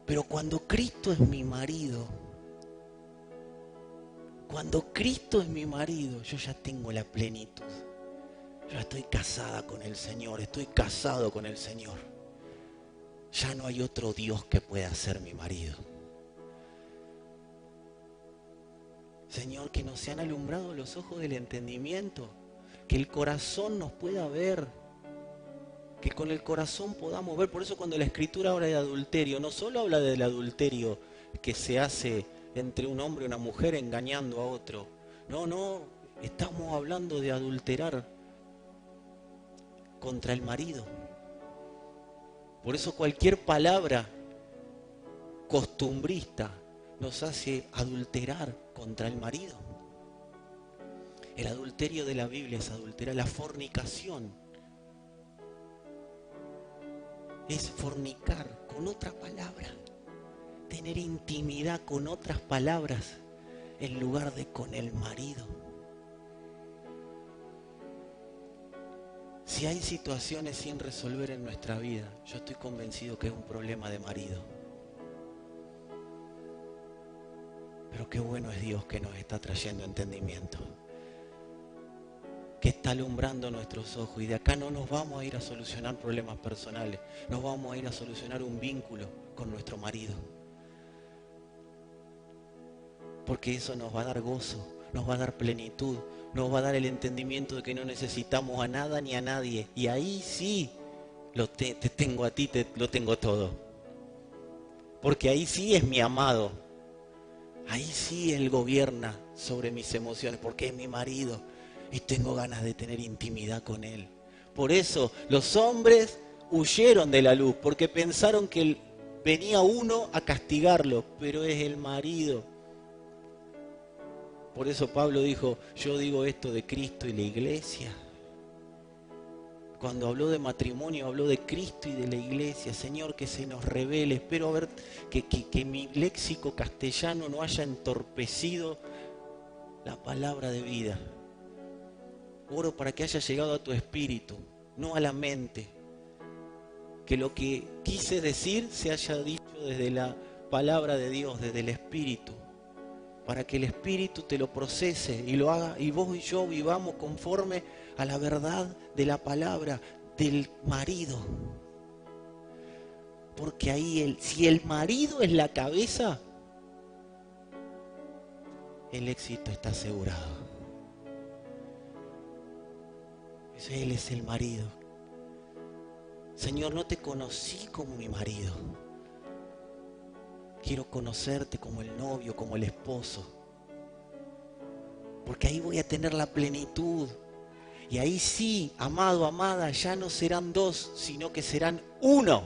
Pero cuando Cristo es mi marido, yo ya tengo la plenitud. Yo ya estoy casada con el Señor, estoy casado con el Señor. Ya no hay otro Dios que pueda ser mi marido. Señor, que nos sean alumbrados los ojos del entendimiento, que el corazón nos pueda ver, que con el corazón podamos ver. Por eso cuando la Escritura habla de adulterio, no solo habla del adulterio que se hace entre un hombre y una mujer engañando a otro. No, estamos hablando de adulterar contra el marido. Por eso cualquier palabra costumbrista nos hace adulterar contra el marido. El adulterio de la Biblia es adulterar. La fornicación es fornicar con otra palabra, tener intimidad con otras palabras en lugar de con el marido. Si hay situaciones sin resolver en nuestra vida, yo estoy convencido que es un problema de marido. Pero qué bueno es Dios que nos está trayendo entendimiento, que está alumbrando nuestros ojos, y de acá no nos vamos a ir a solucionar problemas personales, nos vamos a ir a solucionar un vínculo con nuestro marido. Porque eso nos va a dar gozo, nos va a dar plenitud, nos va a dar el entendimiento de que no necesitamos a nada ni a nadie. Y ahí sí te tengo a ti, lo tengo todo. Porque ahí sí es mi amado. Ahí sí Él gobierna sobre mis emociones, porque es mi marido y tengo ganas de tener intimidad con Él. Por eso los hombres huyeron de la luz, porque pensaron que venía uno a castigarlo, pero es el marido. Por eso Pablo dijo, yo digo esto de Cristo y la iglesia. Cuando habló de matrimonio, habló de Cristo y de la iglesia. Señor, que se nos revele. Espero ver que mi léxico castellano no haya entorpecido la palabra de vida. Oro para que haya llegado a tu espíritu, no a la mente. Que lo que quise decir se haya dicho desde la palabra de Dios, desde el espíritu. Para que el espíritu te lo procese y lo haga, y vos y yo vivamos conforme a la verdad de la palabra del marido. Porque ahí si el marido es la cabeza, el éxito está asegurado. Él es el marido. Señor, no te conocí como mi marido. Quiero conocerte como el novio, como el esposo. Porque ahí voy a tener la plenitud. Y ahí sí, amado, amada, ya no serán dos, sino que serán uno.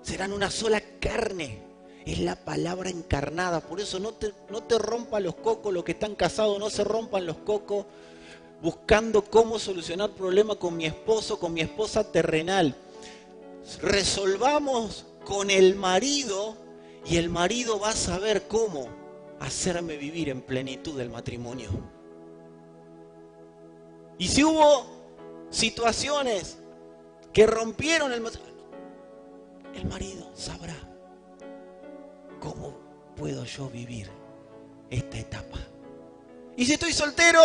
Serán una sola carne. Es la palabra encarnada. Por eso no te rompa los cocos, los que están casados, no se rompan los cocos buscando cómo solucionar problemas con mi esposo, con mi esposa terrenal. Resolvamos con el marido y el marido va a saber cómo hacerme vivir en plenitud del matrimonio. Y si hubo situaciones que rompieron el marido sabrá cómo puedo yo vivir esta etapa. Y si estoy soltero,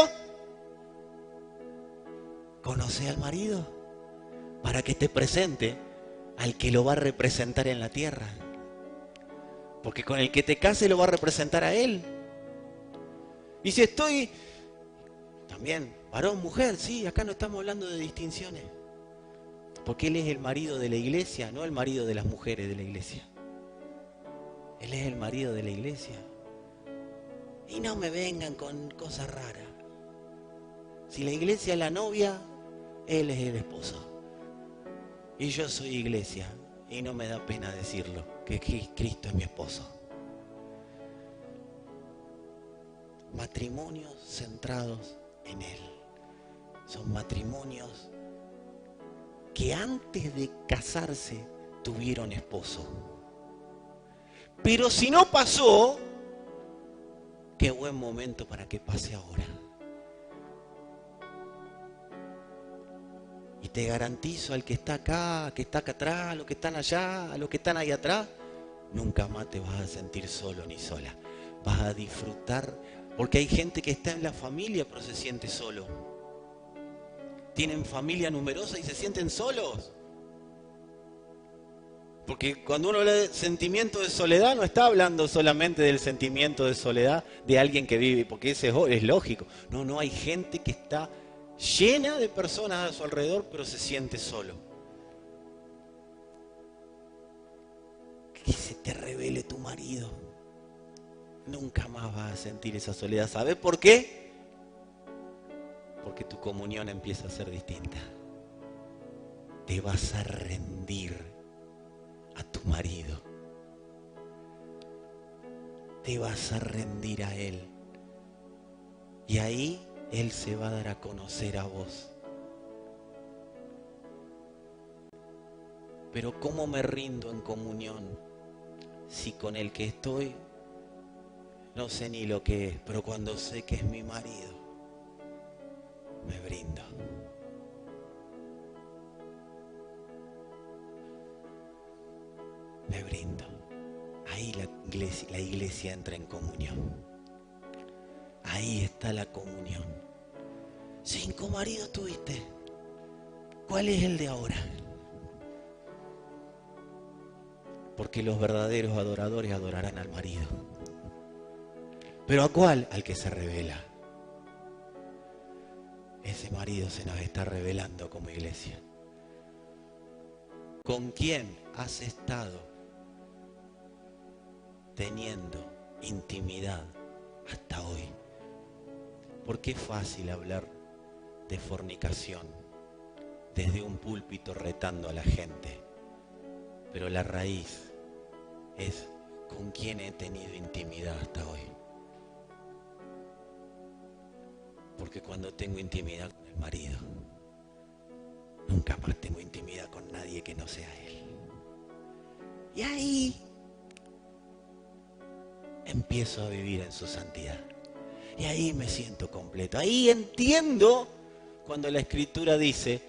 conoce al marido para que te presente al que lo va a representar en la tierra. Porque con el que te case lo va a representar a él. Y si estoy también varón, mujer, sí, acá no estamos hablando de distinciones. Porque él es el marido de la iglesia, no el marido de las mujeres de la iglesia. Él es el marido de la iglesia. Y no me vengan con cosas raras. Si la iglesia es la novia, él es el esposo. Y yo soy iglesia. Y no me da pena decirlo, que Cristo es mi esposo. Matrimonios centrados en Él. Son matrimonios que antes de casarse tuvieron esposo. Pero si no pasó, qué buen momento para que pase ahora. Y te garantizo al que está acá, que está acá atrás, a los que están allá, a los que están ahí atrás, nunca más te vas a sentir solo ni sola. Vas a disfrutar, porque hay gente que está en la familia pero se siente solo. Tienen familia numerosa y se sienten solos. Porque cuando uno habla de sentimiento de soledad, no está hablando solamente del sentimiento de soledad de alguien que vive, porque ese es lógico. No, hay gente que está llena de personas a su alrededor, pero se siente solo. Que se te revele tu marido. Nunca más vas a sentir esa soledad. ¿Sabes por qué? Porque tu comunión empieza a ser distinta. Te vas a rendir a tu marido. Te vas a rendir a él. Y ahí él se va a dar a conocer a vos. Pero ¿cómo me rindo en comunión si con el que estoy no sé ni lo que es, pero cuando sé que es mi marido, me brindo? Me brindo. Ahí la iglesia entra en comunión. Ahí está la comunión. 5 maridos tuviste. ¿Cuál es el de ahora? Porque los verdaderos adoradores adorarán al marido. ¿Pero a cuál? Al que se revela. Ese marido se nos está revelando como iglesia. ¿Con quién has estado teniendo intimidad hasta hoy? Porque es fácil hablar de fornicación desde un púlpito retando a la gente, pero la raíz es con quién he tenido intimidad hasta hoy. Porque cuando tengo intimidad con el marido, nunca más tengo intimidad con nadie que no sea él. Y ahí empiezo a vivir en su santidad. Y ahí me siento completo. Ahí entiendo cuando la Escritura dice,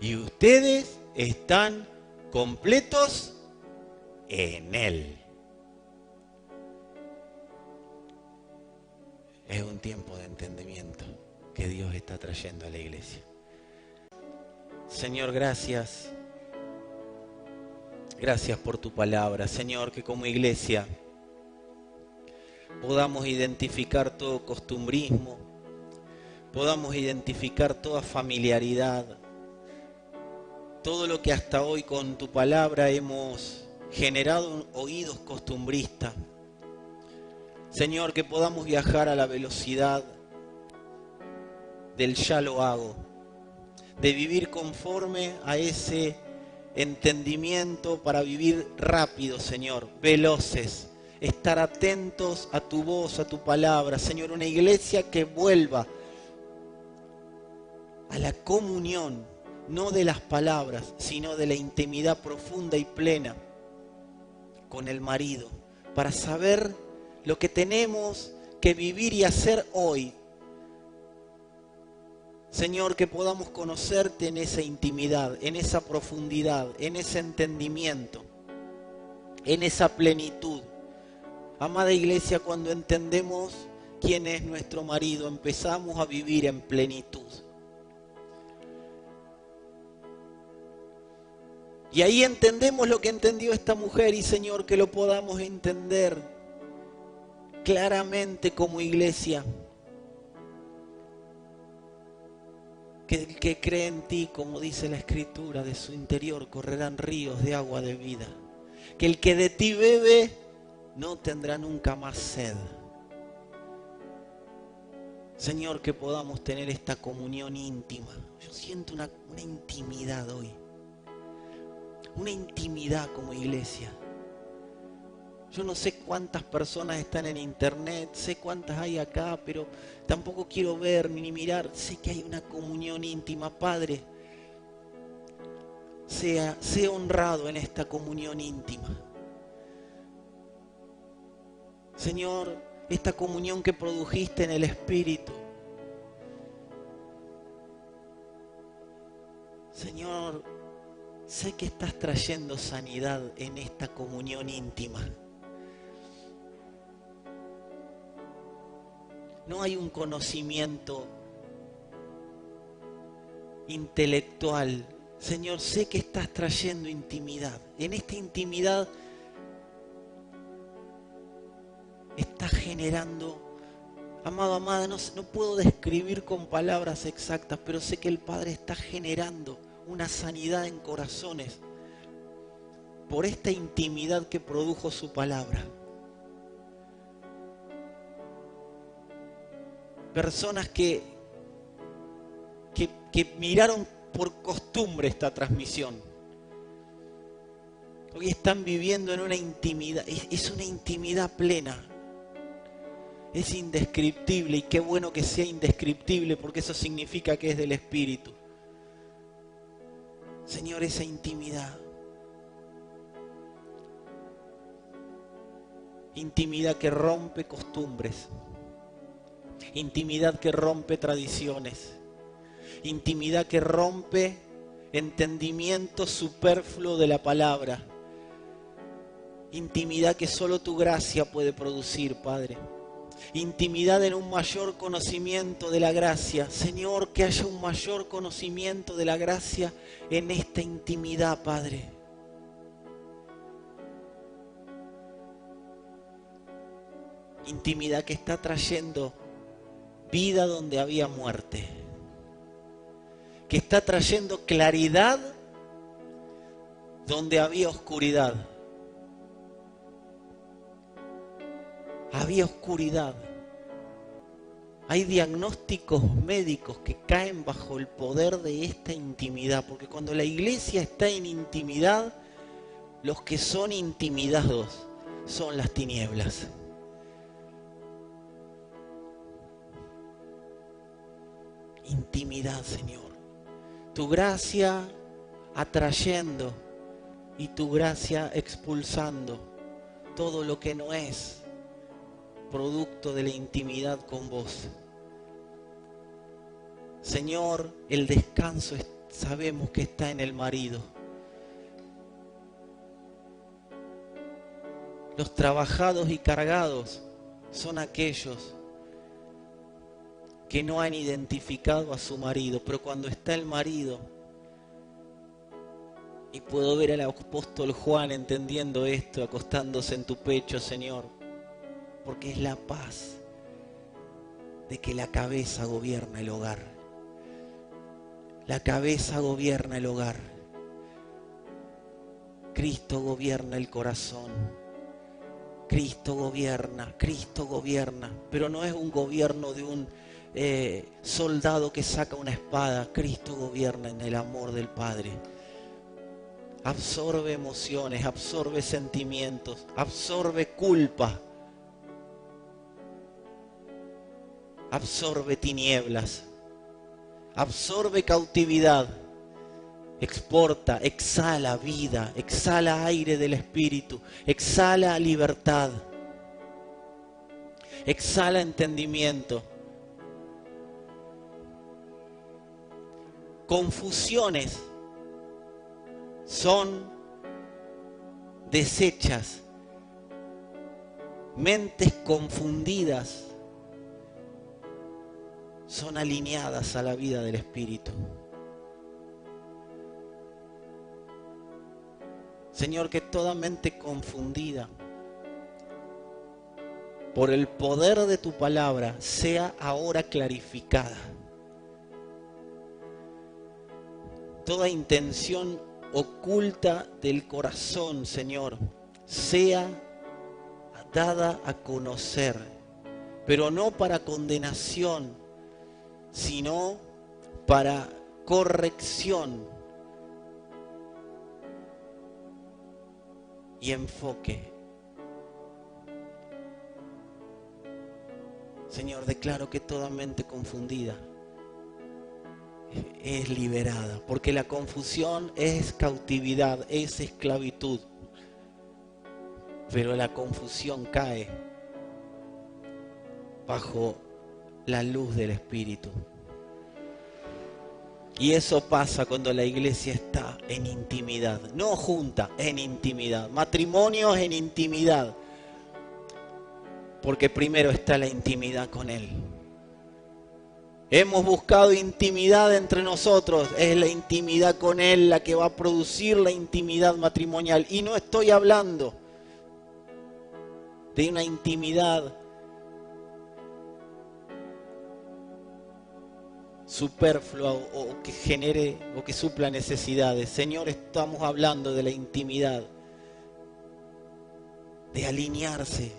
y ustedes están completos en Él. Es un tiempo de entendimiento que Dios está trayendo a la iglesia. Señor, gracias. Gracias por tu palabra. Señor, que como iglesia podamos identificar todo costumbrismo, podamos identificar toda familiaridad, todo lo que hasta hoy con tu palabra hemos generado oídos costumbristas. Señor, que podamos viajar a la velocidad del ya lo hago, de vivir conforme a ese entendimiento para vivir rápido, Señor, veloces, estar atentos a tu voz, a tu palabra, Señor, una iglesia que vuelva a la comunión, no de las palabras, sino de la intimidad profunda y plena con el marido, para saber lo que tenemos que vivir y hacer hoy. Señor, que podamos conocerte en esa intimidad, en esa profundidad, en ese entendimiento, en esa plenitud. Amada iglesia, cuando entendemos quién es nuestro marido, empezamos a vivir en plenitud. Y ahí entendemos lo que entendió esta mujer y, Señor, que lo podamos entender claramente como iglesia. Que el que cree en ti, como dice la Escritura, de su interior correrán ríos de agua de vida. Que el que de ti bebe no tendrá nunca más sed. Señor, que podamos tener esta comunión íntima. Yo siento una intimidad hoy. Una intimidad como iglesia. Yo no sé cuántas personas están en internet, sé cuántas hay acá, pero tampoco quiero ver ni mirar. Sé que hay una comunión íntima. Padre, sea honrado en esta comunión íntima. Señor, esta comunión que produjiste en el Espíritu. Señor, sé que estás trayendo sanidad en esta comunión íntima. No hay un conocimiento intelectual. Señor, sé que estás trayendo intimidad. En esta intimidad estás generando, amado, amada, no puedo describir con palabras exactas, pero sé que el Padre está generando una sanidad en corazones por esta intimidad que produjo su palabra. Personas que miraron por costumbre esta transmisión. Hoy están viviendo en una intimidad, es una intimidad plena. Es indescriptible y qué bueno que sea indescriptible porque eso significa que es del Espíritu. Señor, esa intimidad. Intimidad que rompe costumbres. Intimidad que rompe tradiciones. Intimidad que rompe entendimiento superfluo de la palabra. Intimidad que solo tu gracia puede producir, Padre. Intimidad en un mayor conocimiento de la gracia. Señor, que haya un mayor conocimiento de la gracia en esta intimidad, Padre. Intimidad que está trayendo vida donde había muerte. Que está trayendo claridad donde había oscuridad. Había oscuridad. Hay diagnósticos médicos que caen bajo el poder de esta intimidad, porque cuando la iglesia está en intimidad, los que son intimidados son las tinieblas. Intimidad, Señor. Tu gracia atrayendo y tu gracia expulsando todo lo que no es producto de la intimidad con vos. Señor, el descanso sabemos que está en el marido. Los trabajados y cargados son aquellos que no han identificado a su marido, pero cuando está el marido, y puedo ver al apóstol Juan entendiendo esto, acostándose en tu pecho, Señor, porque es la paz de que la cabeza gobierna el hogar. La cabeza gobierna el hogar. Cristo gobierna el corazón. Cristo gobierna, pero no es un gobierno de un soldado que saca una espada. Cristo gobierna en el amor del Padre. absorbe emociones, absorbe sentimientos, absorbe culpa, absorbe tinieblas, absorbe cautividad, exporta, exhala vida, exhala aire del Espíritu, exhala libertad, exhala entendimiento. Confusiones son deshechas, mentes confundidas son alineadas a la vida del Espíritu. Señor, que toda mente confundida por el poder de tu palabra sea ahora clarificada. Toda intención oculta del corazón, Señor, sea dada a conocer, pero no para condenación, sino para corrección y enfoque. Señor, declaro que toda mente confundida es liberada, porque la confusión es cautividad, es esclavitud, pero la confusión cae bajo la luz del Espíritu. Y eso pasa cuando la iglesia está en intimidad, no junta, en intimidad, matrimonios en intimidad, porque primero está la intimidad con Él. Hemos buscado intimidad entre nosotros, es la intimidad con Él la que va a producir la intimidad matrimonial. Y no estoy hablando de una intimidad superflua o que genere o que supla necesidades. Señor, estamos hablando de la intimidad, de alinearse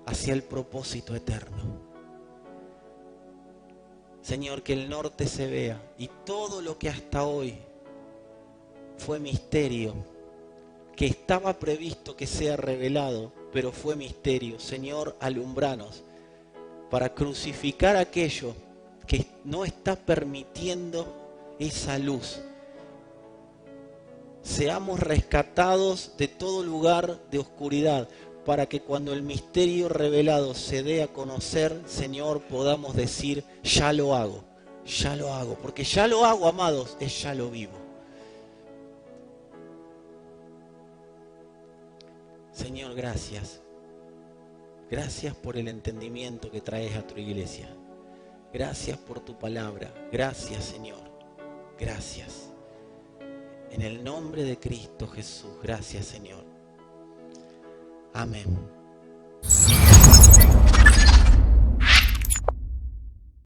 hacia el propósito eterno. Señor, que el norte se vea y todo lo que hasta hoy fue misterio, que estaba previsto que sea revelado, pero fue misterio. Señor, alumbranos para crucificar aquello que no está permitiendo esa luz. Seamos rescatados de todo lugar de oscuridad, para que cuando el misterio revelado se dé a conocer, Señor, podamos decir, ya lo hago, porque ya lo hago, amados, es ya lo vivo. Señor, gracias. Gracias por el entendimiento que traes a tu iglesia. Gracias por tu palabra. Gracias, Señor. Gracias. En el nombre de Cristo Jesús. Gracias, Señor. Amén.